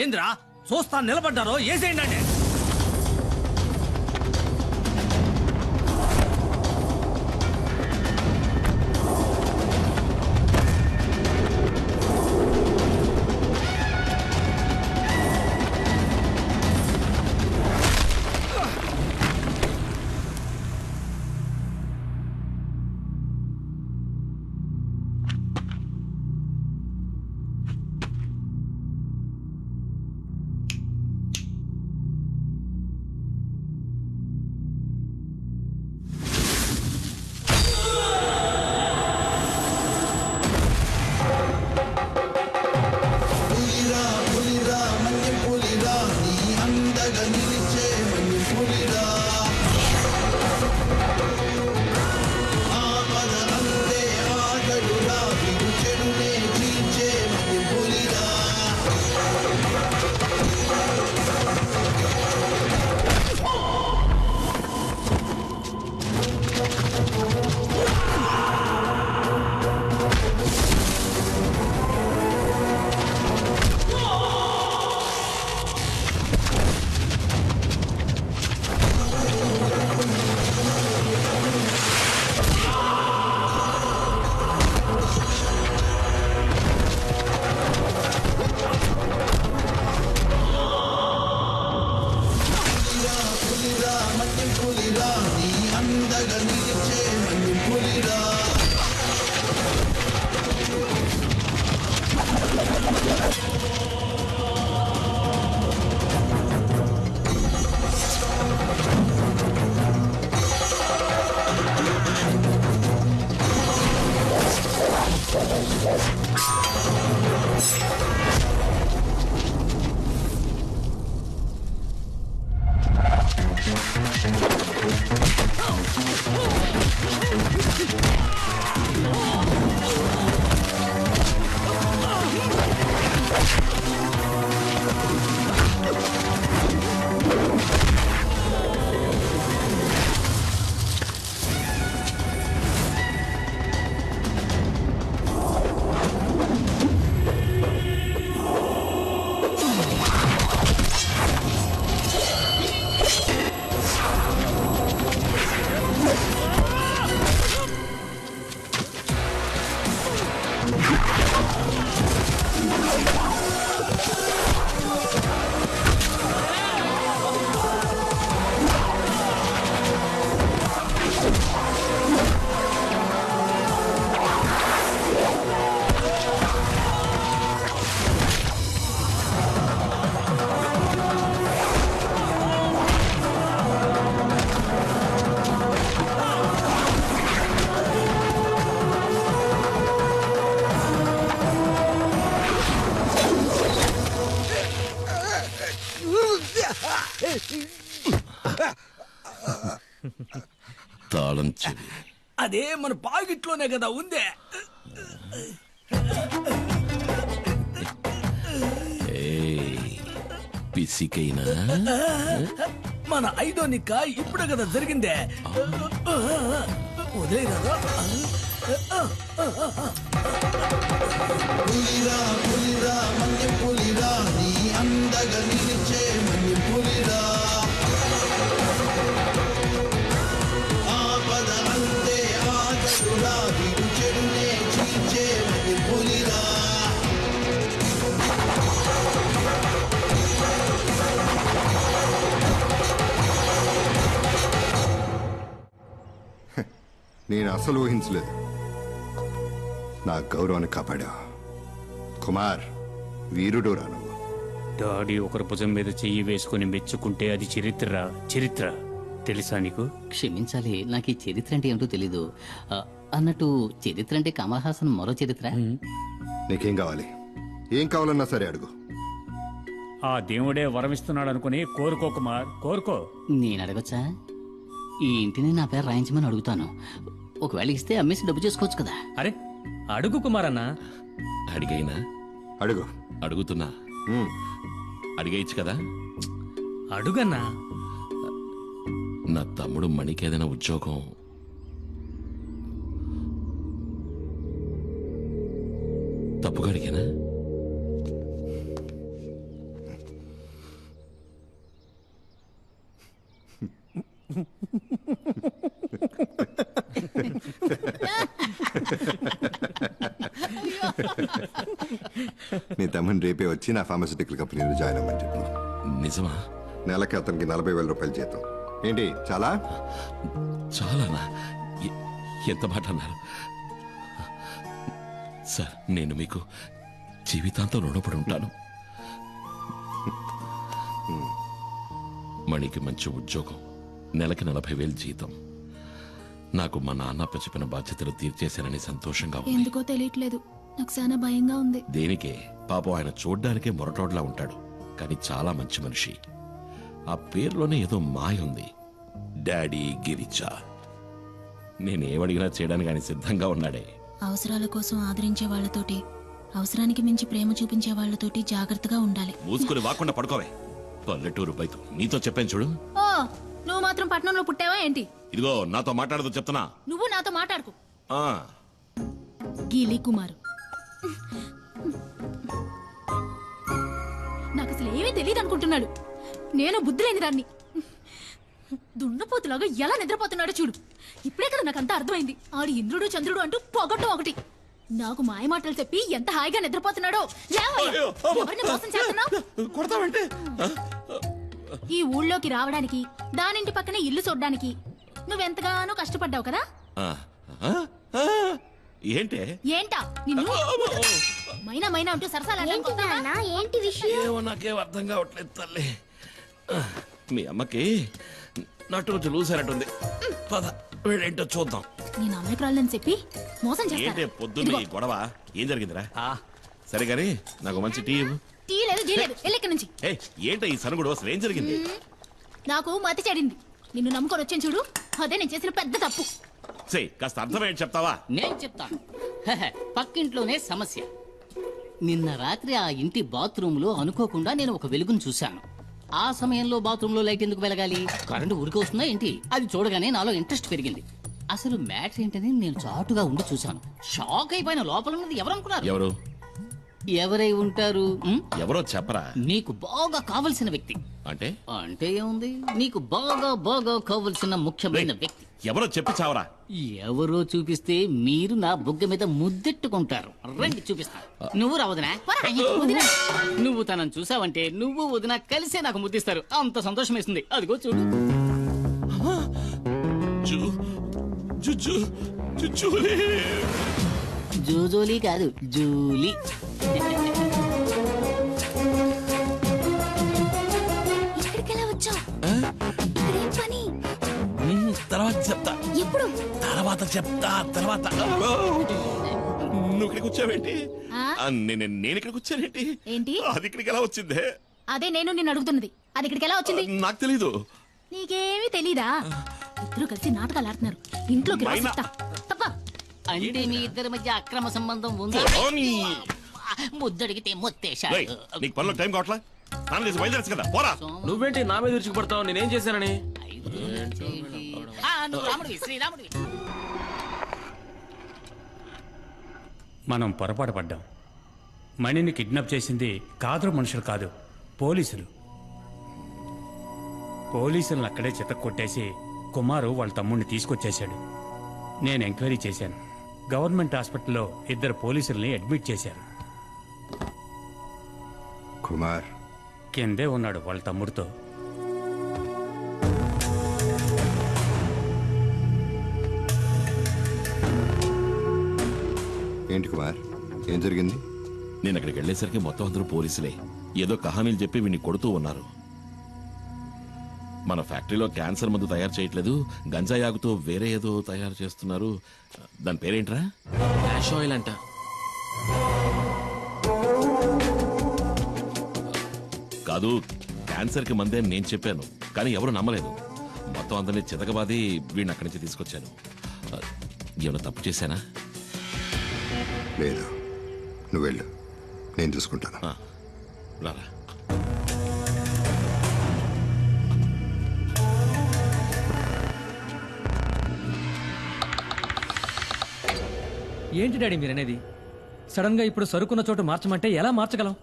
ఏంద్రా చూస్తా నిలబడ్డారో, ఏసేయండి. పులిరా తాళం చెవి అదే మన పాకెట్లోనే కదా ఉందే. పిసికైనా మన ఐదో నిక్క ఇప్పుడు కదా జరిగిందే. వదిలేరా పులిరా పులిరా మన్య పులిరా నీ అందగా నిలిచే మన్య పులిరా ఆపద అంతే ఆగదురా వీడు చెడునే చీల్చే మన్య పులిరా నేను అసలు ఊహించలేదు. నా గౌరవాన్ని కాపాడా కుమార్, వీరుడు రాను. డాడీ ఒకరి భుజం మీద చెయ్యి వేసుకుని మెచ్చుకుంటే అది చరిత్ర. చరిత్ర తెలుసా నీకు? క్షమించాలి, నాకు ఈ చరిత్ర అంటే ఏమిటో తెలీదు. అన్నట్టు చరిత్ర అంటే కమల్ హాసన్ మరో చరిత్ర. నీకేం కావాలి? ఏం కావాలన్నా సరే అడుగు. ఆ దేవుడే వరమిస్తున్నాడు అనుకుని కోరుకో కుమార్, కోరుకో. నేను అడగచ్చా? ఈ ఇంటిని నా పేరు రాయించమని అడుగుతాను. ఒకవేళ ఇస్తే అమ్మేసి డబ్బు చేసుకోవచ్చు కదా. అరే అడుగు కుమార్ అన్న. అడిగైనా అడుగు. అడుగుతున్నా, అడిగేయచ్చు కదా. అడుగన్నా. నా తమ్ముడు మణికి ఏదైనా ఉద్యోగం తప్పుగా అడిగానా? నీ తమ్ముని రేపే వచ్చి నా ఫార్మస్యూటికల్ కంపెనీలో జాయిన్ అవ్వమని చెప్పు. నిజమా? నెలకి అతనికి 40,000 రూపాయలు జీతం. ఏంటి చాలా? చాలానా? ఎంత మాట అన్నారు సార్. నేను మీకు జీవితాంతం రుణపడి ఉంటాను. మణికి మంచి ఉద్యోగం, నెలకి 40,000 జీతం. నాకు మా నాన్న చెప్పిన బాధ్యతలు తీర్చేశానని సంతోషంగా ఉంది. ఎందుకో తెలియట్లేదు, నాకు చాలా భయంగా ఉంది. దేనికే? పాపం ఆయన చూడ్డానికే మొరటోడ్లా ఉంటాడు, కానీ చాలా మంచి మనిషి. ఆ పేరులోనే ఏదో మాయ ఉంది. డాడీ గిరిజా. నేనేమడిగినా చేయడానికి ఆయన సిద్ధంగా ఉన్నాడే. అవసరాల కోసం ఆదరించే వాళ్ళతోటి, అవసరానికి మించి ప్రేమ చూపించే వాళ్ళతోటి జాగ్రత్తగా ఉండాలి. మూసుకుని వాకుండా పడుకోవే. పల్లెటూరు బయట నీతో చెప్పాను చూడు. ఓ, నువ్వు మాత్రం పట్టణంలో పుట్టావా ఏంటి? ఇదిగో నాతో మాట్లాడదు చెప్తున్నా. నువ్వు నాతో మాట్లాడుకో. ఆ, గీలి కుమారు, నాకు అసలు ఏమీ తెలియదు అనుకుంటున్నాడు. నేను బుద్ధి లేని దాన్ని. దున్నపోతులాగా ఎలా నిద్రపోతున్నాడో చూడు. ఇప్పుడే కదా నాకు అంతా అర్థమైంది. ఆడు ఇంద్రుడు చంద్రుడు అంటూ పొగట్టం ఒకటి. నాకు మాయ మాటలు చెప్పి ఎంత హాయిగా నిద్రపోతున్నాడో. లేవయ్యా. ఎవరిని మోసం చేస్తున్నావ్? ఈ ఊళ్ళోకి రావడానికి, దానింటి పక్కనే ఇల్లు చూడ్డానికి నువ్వెంతగానో కష్టపడ్డావు కదా. ఏంటే ఏంటా నిన్ను మైనా మైనా అంటూ సరసాలు ఏంటి విషయం? ఏమో నాకేం అర్థం కావట్లేదు తల్లి. మీ అమ్మకి నటు చూసారట్టుంది. పద వీళ్ళేంటో చూద్దాం. నేను అమాయకురాలని చెప్పి మోసం ఏంటే చేస్తాను. పొద్దున్న ఈ గొడవ ఏం జరిగిందిరా? సరే గాని నాకు మంచి టీ ఇవ్వు. టీ లేదు జీ లేదు ఎల్లెక్కడి నుంచి. ఏయ్, ఏంటో ఈ సనుగుడు అసలు ఏం జరిగింది? నాకు మతి చెడింది. నిన్ను నమ్ముకొని వచ్చాను చూడు, అదే నేను చేసిన పెద్ద తప్పు. సే కాస్త అర్థమేంటి చెప్తావా? నేను చెప్తాను. పక్కింట్లోనే సమస్య. నిన్న రాత్రి ఆ ఇంటి బాత్రూంలో అనుకోకుండా నేను ఒక వెలుగును చూశాను. ఆ సమయంలో బాత్రూంలో లైట్ ఎందుకు వెలగాలి? కరెంటు ఊరికి వస్తుందా ఏంటి? అది చూడగానే నాలో ఇంట్రెస్ట్ పెరిగింది. అసలు మ్యాటర్ ఏంటని నేను చాటుగా ఉండి చూశాను. షాక్ అయిపోయిన. లోపల ఉన్నది ఎవరు అనుకున్నారు? ఎవరు? ఎవరై ఉంటారు? ఎవరో చెప్పరా? నీకు బాగా కావలసిన వ్యక్తి. అంటే అంటే ఏముంది, నీకు బాగా బాగా కావలసిన ముఖ్యమైన వ్యక్తి. ఎవరో చెప్పి చావరా? ఎవరో చూపిస్తే మీరు నా బుగ్గ మీద ముద్దెట్టుకుంటారు. రండి చూపిస్తా. నువ్వు రా వదినా. నువ్వు తనని చూసావంటే నువ్వు వదిన కలిసే నాకు ముద్దిస్తారు. అంత సంతోషం వేస్తుంది. అదిగో చూడు. జూజోలీ కాదు, జూలీ. ఇక్కడికెలా వచ్చావు? పని తర్వాత చెప్తా. ఎప్పుడు? తర్వాత చెప్తా. తర్వాత నువ్వు ఇక్కడికి వచ్చావేంటి? నేను ఇక్కడికి వచ్చానేంటి? ఏంటి? అది ఇక్కడికి ఎలా వచ్చిందే? అదే నేను నిన్ను అడుగుతున్నది. అది ఇక్కడికి ఎలా వచ్చింది? నాకు తెలీదు. నీకేమీ తెలీదా? ఇద్దరు కలిసి నాటకాలు ఆడుతున్నారు. ఇంట్లోకి రా చెప్తా. తప్ప. అంటే మీ ఇద్దరి మధ్య అక్రమ సంబంధం ఉంది. ముద్దడిగితే మొత్తేశాడు. నీకు పనిలో టైం కావట్లా? స్నానం చేసి బయలుదేరచ్చు కదా, పోరా. నువ్వేంటి నా మీద విరుచుకుపడతావు? నేనేం చేశానని? నువ్వు రాముడివి, శ్రీరాముడివి. మనం పొరపాటు పడ్డాం. మణిని కిడ్నాప్ చేసింది కాదురు మనుషులు కాదు, పోలీసులు. పోలీసులను అక్కడే చితక్కొట్టేసి కుమారు వాళ్ళ తమ్ముడిని తీసుకొచ్చేశాడు. నేను ఎంక్వైరీ చేశాను. గవర్నమెంట్ హాస్పిటల్లో 2 పోలీసుల్ని అడ్మిట్ చేశారు. కుమార్ కిందే ఉన్నాడు వాళ్ళ తమ్ముడితో. ఏంటి కుమార్, ఏం జరిగింది? నేను అక్కడికి వెళ్ళేసరికి మొత్తం అందరూ పోలీసులే. ఏదో కహానీలు చెప్పి వీడిని కొడుతూ ఉన్నారు. మన ఫ్యాక్టరీలో క్యాన్సర్ మందు తయారు చేయట్లేదు, గంజాయి ఆగుతూ వేరే ఏదో తయారు చేస్తున్నారు. దాని పేరేంట్రా? యాష్ ఆయిల్ అంట. కాదు, క్యాన్సర్ కి మందే నేను చెప్పాను, కానీ ఎవరు నమ్మలేదు. మొత్తం అందరినీ చితకబాది వీడిని అక్కడి నుంచి తీసుకొచ్చాను. ఏమైనా తప్పు చేశానా? లేదు, నువ్వు వెళ్ళు, నేను చూసుకుంటాను. రారా. ఏంటి డాడీ మీరనేది? సడన్ గా ఇప్పుడు సరుకున్న చోటు మార్చమంటే ఎలా మార్చగలం?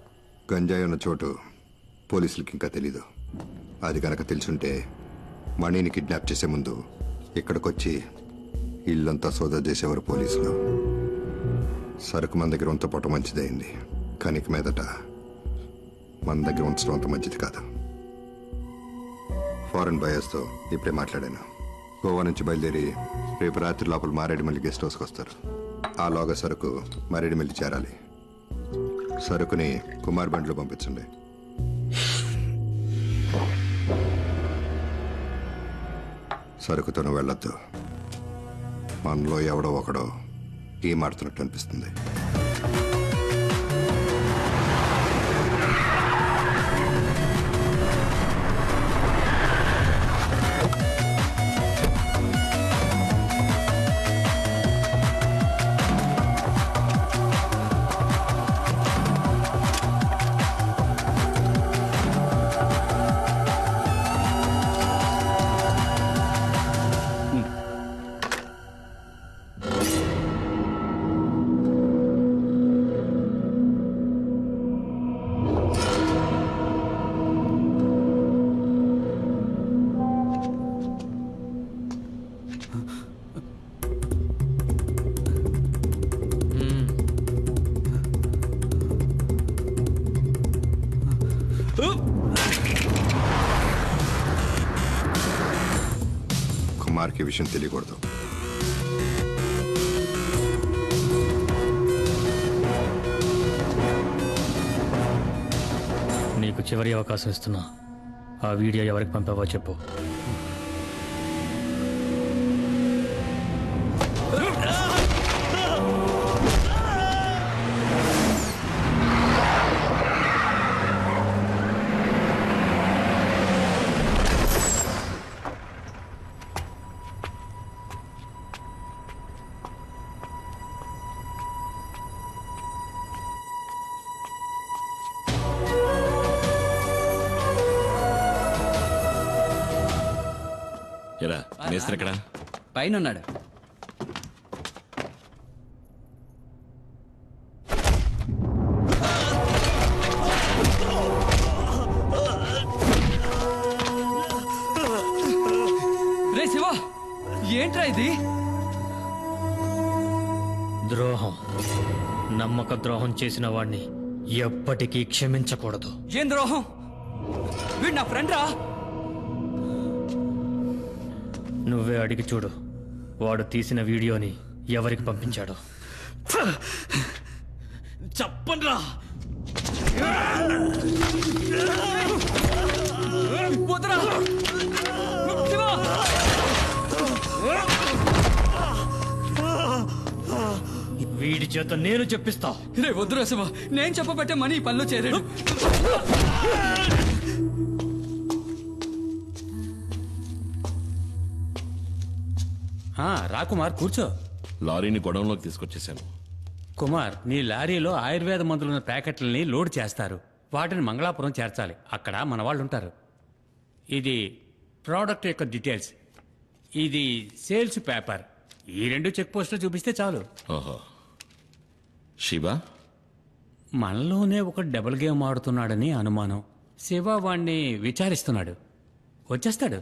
గంజాయి ఉన్న చోటు పోలీసులకి ఇంకా తెలీదు. అది కనుక తెలుసుంటే మణిని కిడ్నాప్ చేసే ముందు ఇక్కడికొచ్చి ఇల్లంతా సోదా చేసేవారు పోలీసులు. సరుకు మన దగ్గర ఉంచపోవటం మంచిదైంది, కానీ ఇక మీదట మన దగ్గర ఉంచడం అంత మంచిది కాదు. ఫారెన్ బయర్స్తో ఇప్పుడే మాట్లాడాను. గోవా నుంచి బయలుదేరి రేపు రాత్రి లోపల మారేడుమల్లి గెస్ట్ హౌస్కి వస్తారు. ఆ లోగా సరుకు మారేడుమల్లి చేరాలి. సరుకుని కుమార్ బండిలో పంపించండి. సరుకుతో వెళ్ళొద్దు. మనలో ఎవడో ఒకడో ఏం ఆడుతున్నట్టు అనిపిస్తుంది. కుమార్కి విషయం తెలియకూడదు. చివరి అవకాశం ఇస్తున్నా. ఆ వీడియో ఎవరికి పంపావో చెప్పు. ఎరా మేస్త్రి ఎక్కడ? పైన ఉన్నాడు. రే శివ, ఏంట్రా ఇది? ద్రోహం, నమ్మక ద్రోహం చేసిన వాడిని ఎప్పటికీ క్షమించకూడదు. ఏం ద్రోహం? వీడు నా ఫ్రెండ్ రా. నువ్వే అడిగి చూడు, వాడు తీసిన వీడియోని ఎవరికి పంపించాడో. చెప్పండ్రా. వదరా. శివ! వీడి చేత నేను చెప్పిస్తా. రే వద్దురా శివ, నేను చెప్పబట్టే మనీ ఈ పనిలో చేరాడు. రా కుమార్, కూర్చో. లారీని గొడవంలోకి తీసుకొచ్చేసాను. కుమార్, నీ లారీలో ఆయుర్వేద మందులున్న ప్యాకెట్లని లోడ్ చేస్తారు. వాటిని మంగళాపురం చేర్చాలి. అక్కడ మన వాళ్ళు ఉంటారు. ఇది ప్రోడక్ట్ యొక్క డీటెయిల్స్, ఇది సేల్స్ పేపర్. ఈ 2 చెక్ పోస్టులు చూపిస్తే చాలు. ఓహో. శివ మనలోనే ఒక డబుల్ గేమ్ ఆడుతున్నాడని అనుమానం. శివ వాణ్ణి విచారిస్తున్నాడు. వచ్చేస్తాడు.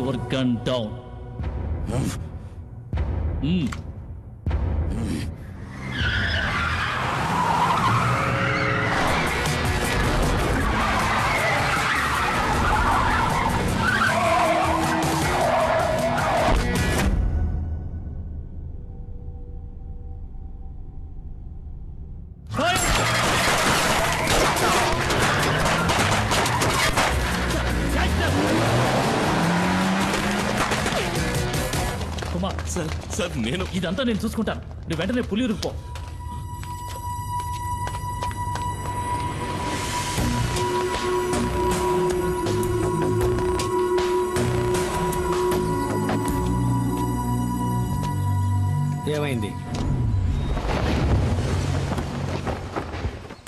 Your gun down. Kumar sir sir నేను ఇదంతా నేను చూసుకుంటాను. నువ్వు వెంటనే పులియూరుకు పో. ఏమైంది?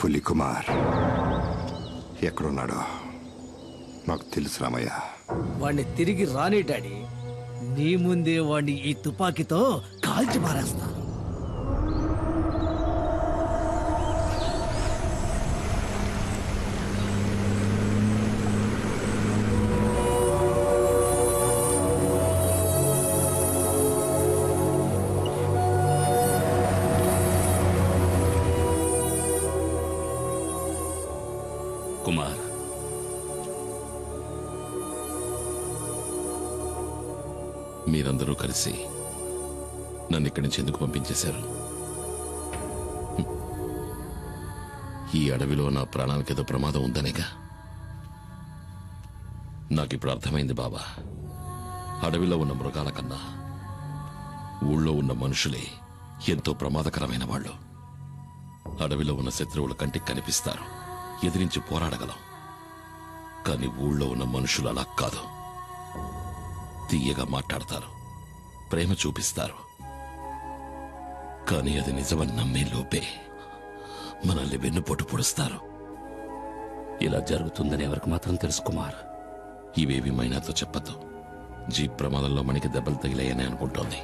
పులి కుమార్ ఎక్కడున్నాడో నాకు తెలుసు రామయ్య. వాణ్ణి తిరిగి రాని డాడీ. నీ ముందే వాణ్ణి ఈ తుపాకీతో కాల్చి మారేస్తా. కుమార్, మీరందరూ కలిసి నన్ను ఇక్కడి నుంచి ఎందుకు పంపించేశారు? ఈ అడవిలో నా ప్రాణానికేదో ప్రమాదం ఉందనేగా. నాకిప్పుడు అర్థమైంది బాబా. అడవిలో ఉన్న మృగాల కన్నా ఊళ్ళో ఉన్న మనుషులే ఎంతో ప్రమాదకరమైన వాళ్ళు. అడవిలో ఉన్న శత్రువుల కంటికి కనిపిస్తారు, ఎదిరించి పోరాడగలం. కానీ ఊళ్ళో ఉన్న మనుషులు అలా కాదు. తీయగా మాట్లాడతారు, ప్రేమ చూపిస్తారు. కానీ అది నిజమని నమ్మే లోపే మనల్ని వెన్నుపోటు పొడుస్తారు. ఇలా జరుగుతుందని ఎవరికి మాత్రం తెలుసు కుమార్? ఇవేవి మైనాతో చెప్పద్దు. జీప్ ప్రమాదంలో మనకి దెబ్బలు తగిలాయని అనుకుంటోంది.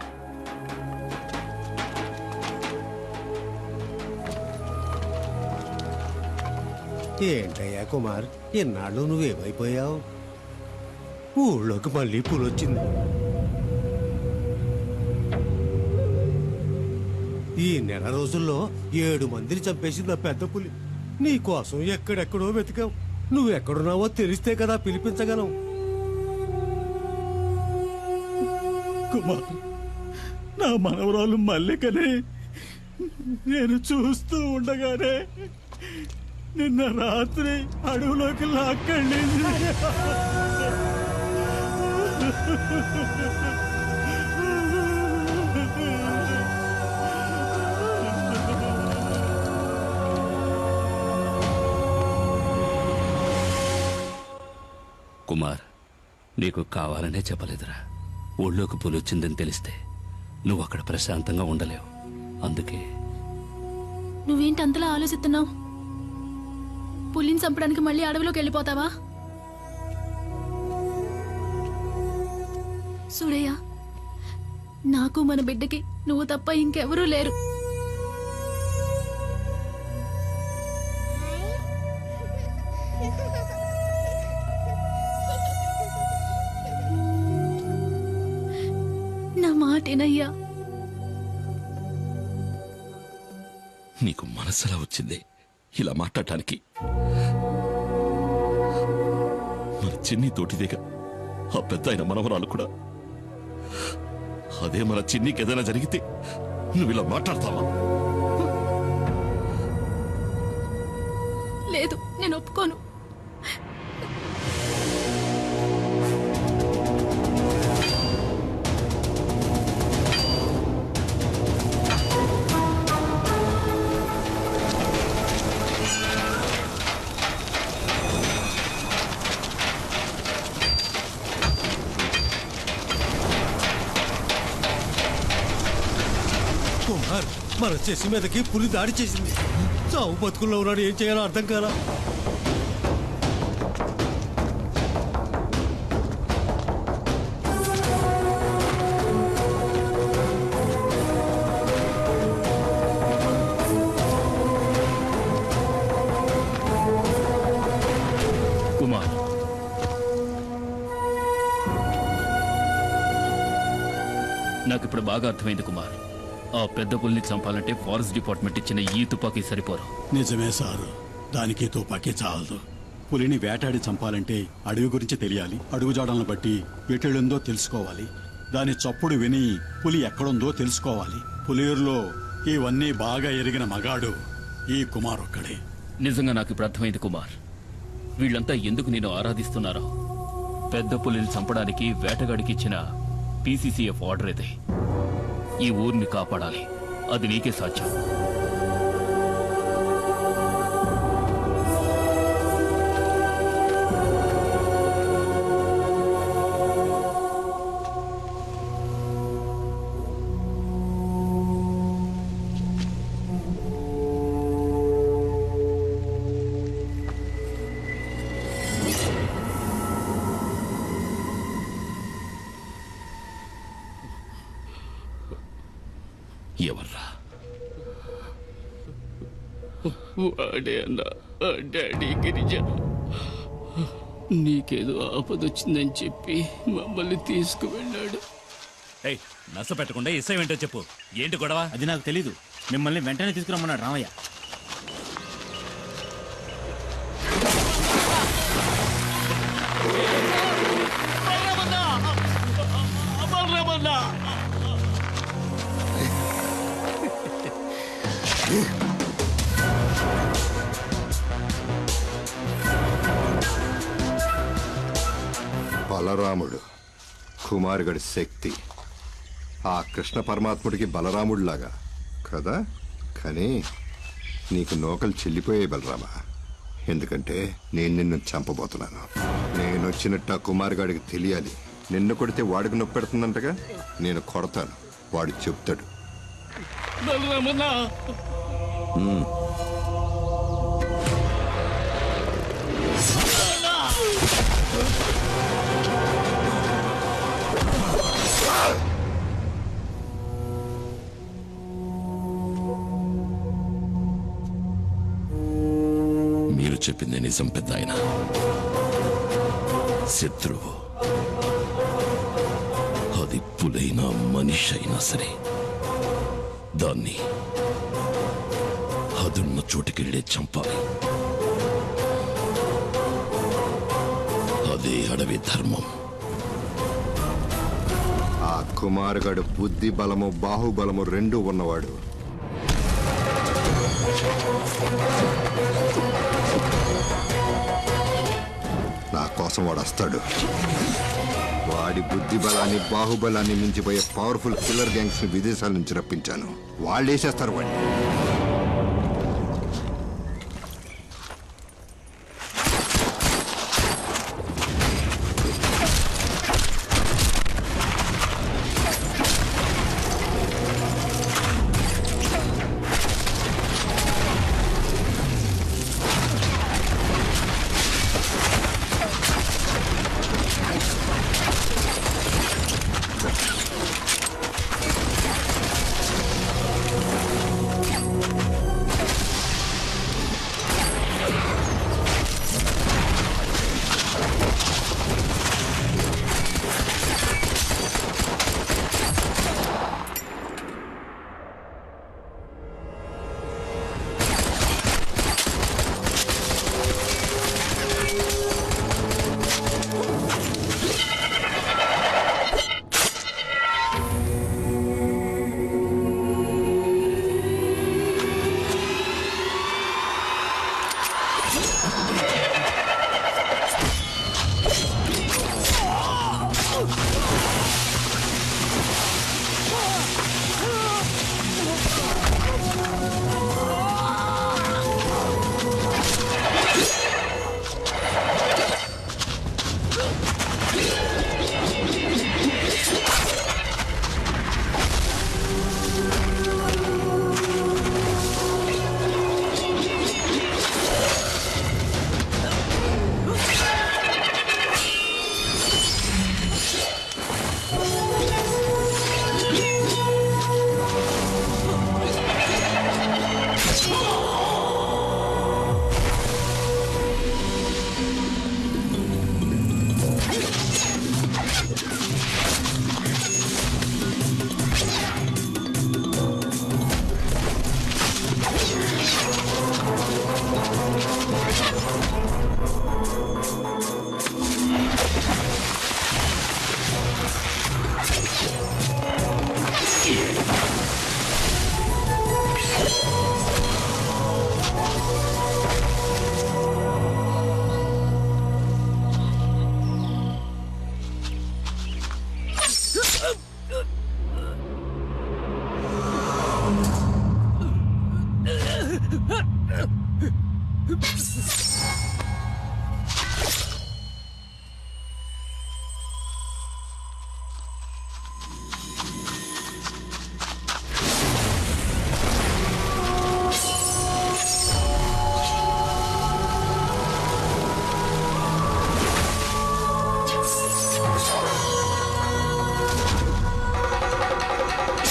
ఏంటయ్యా కుమార్, ఎన్నాళ్ళు నువ్వేమైపోయావు? ఊళ్ళోకి మళ్ళీ పులొచ్చింది. ఈ నెల రోజుల్లో 7 మందిని చంపేసింది ఆ పెద్ద పులి. నీ కోసం ఎక్కడెక్కడో వెతికావు. నువ్వెక్కడున్నావో తెలిస్తే కదా పిలిపించగలం. కుమార్, నా మనవరాలు మల్లికని నేను చూస్తూ ఉండగానే నిన్న రాత్రి అడవులోకి లాక్కెళ్ళింది. కుమార్, నీకు కావాలనే చెప్పలేదురా. ఊళ్ళోకి పులి వచ్చిందని తెలిస్తే నువ్వు అక్కడ ప్రశాంతంగా ఉండలేవు. అందుకే. నువ్వేంటి అంతలా ఆలోచిస్తున్నావు? పులిని చంపడానికి మళ్ళీ అడవిలోకి వెళ్ళిపోతావా? సూరయ్య, నాకు మన బిడ్డకి నువ్వు తప్ప ఇంకెవరూ లేరు. నా మాటేనయ్యా. నీకు మనసులా వచ్చింది ఇలా మాట్లాడటానికి? మన చిన్ని తోటిదేగా ఆ పెద్ద ఆయన మనవరాలు కూడా. అదే మన చిన్నికి ఏదైనా జరిగితే నువ్వు ఇలా మాట్లాడతావా? లేదు, నేను ఒప్పుకోను. కుమార్, మన చెసి మీదకి పులి దాడి చేసింది. చావు బతుకుల్లో ఉన్నాడు, ఏం చేయాలో అర్థం కాలా. కుమార్, నాకు ఇప్పుడు బాగా అర్థమైంది కుమార్. ఆ పెద్ద పుల్ని చంపాలంటే ఫారెస్ట్ డిపార్ట్మెంట్ ఇచ్చిన ఈ తుపాకీ సరిపోరు. నిజమే సారు, దానికి తుపాకీ చాలదు. పులిని వేటాడి చంపాలంటే అడవి గురించి తెలియాలి, అడుగుజాడలను బట్టి ఎటెళ్ళుందో తెలుసుకోవాలి, దాని చప్పుడు విని పులి ఎక్కడుందో తెలుసుకోవాలి. పులియూరులో ఇవన్నీ బాగా ఎరిగిన మగాడు ఈ కుమార్ ఒక్కడే. నిజంగా నాకు ఇప్పుడు అర్థమైంది కుమార్. వీళ్ళంతా ఎందుకు నేను ఆరాధిస్తున్నారో. పెద్ద పులిని చంపడానికి వేటగాడికి ఇచ్చిన పీసీసీఎఫ్ ఆర్డర్ అయితే. ఈ ఊరిని కాపాడాలి, అది నీకే సాధ్యం. ఎవర్రా? వాడే అన్న డాడీ గిరిజ. నీకేదో ఆపదొచ్చిందని చెప్పి మమ్మల్ని తీసుకువెళ్ళాడు. నస పెట్టకుండా ఇష్టం ఏంటో చెప్పు. ఏంటి గొడవ? అది నాకు తెలీదు. మిమ్మల్ని వెంటనే తీసుకురమ్మన్నాడు రామయ్య. బలరాముడు కుమారుగడి శక్తి ఆ కృష్ణ పరమాత్ముడికి బలరాముడిలాగా కదా. కానీ నీకు నోకలు చెల్లిపోయాయి బలరామా. ఎందుకంటే నేను నిన్ను చంపబోతున్నాను. నేను వచ్చినట్టు ఆ కుమారుగాడికి తెలియాలి. నిన్ను కొడితే వాడికి నొప్పి పెడుతుందంటగా. నేను కొడతాను, వాడు చెప్తాడు. మీరు చెప్పింది నిజం పెద్ద ఆయన. శత్రువు అది పులైనా మనిషి అయినా సరే దాన్ని అదున్న చోటుకెళ్ళే చంపాలి. అదే అడవి ధర్మం. ఆ కుమారుగాడు బుద్ధి బలము బాహుబలము రెండూ ఉన్నవాడు. నా కోసం వాడు వస్తాడు. వాడి బుద్ధి బలాన్ని బాహుబలాన్ని మించిపోయే పవర్ఫుల్ కిల్లర్ గ్యాంగ్స్ ని విదేశాల నుంచి రప్పించాను. వాళ్ళు వేసేస్తారు వాడిని.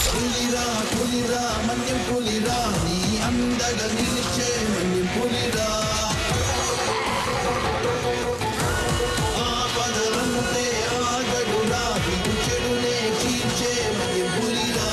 పులిరా పులిరా మన్యం పులిరా నీ అందడ నిలిచే మన్యం పులిరా ఆపదలంటే ఆగడురా విడు చెడునే చీల్చే మన్యం పులిరా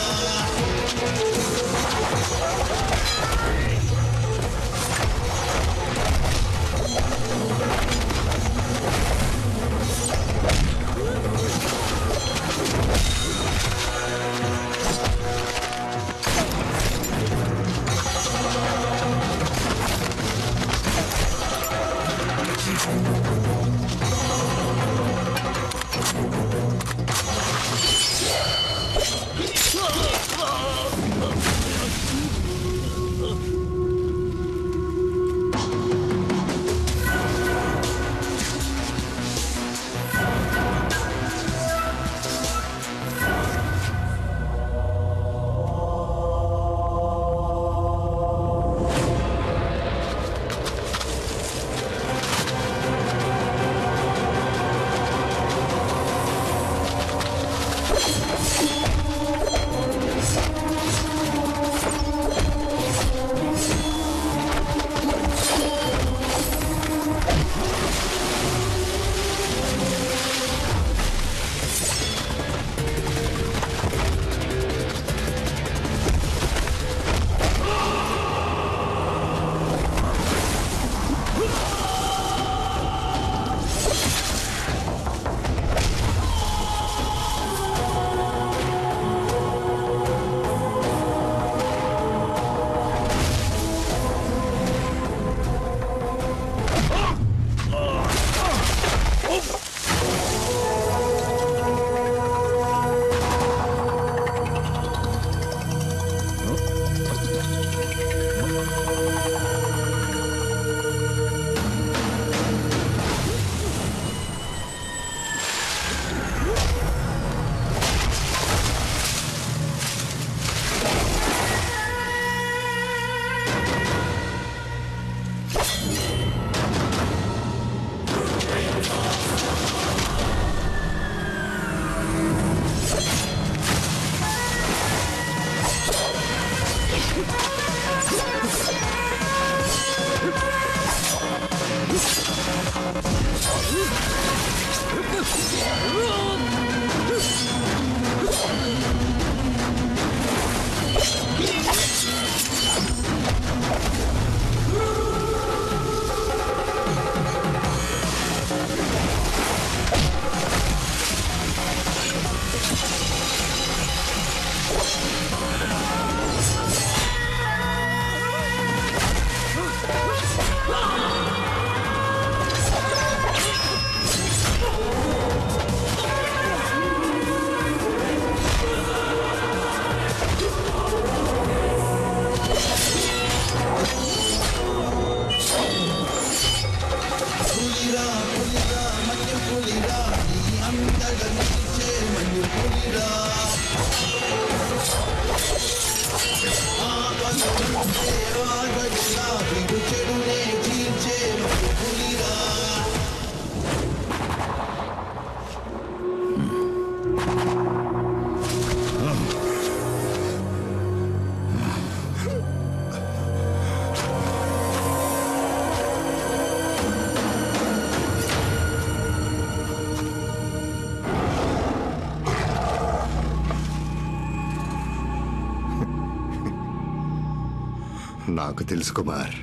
నాకు తెలుసు కుమార్,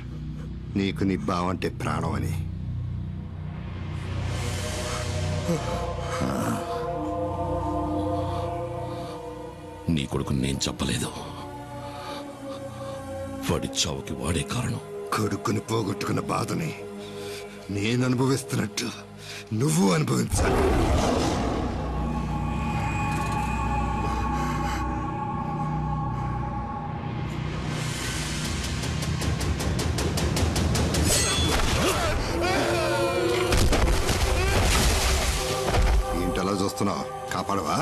నీకు నీ బావంటే ప్రాణం అని. నీ కొడుకు నేను చెప్పలేదు. వాడి చావుకి వాడే కారణం. కొడుకుని పోగొట్టుకున్న బాధని నేను అనుభవిస్తున్నట్టు నువ్వు అనుభవించాలి. వస్తున్నావు కాపాడవా?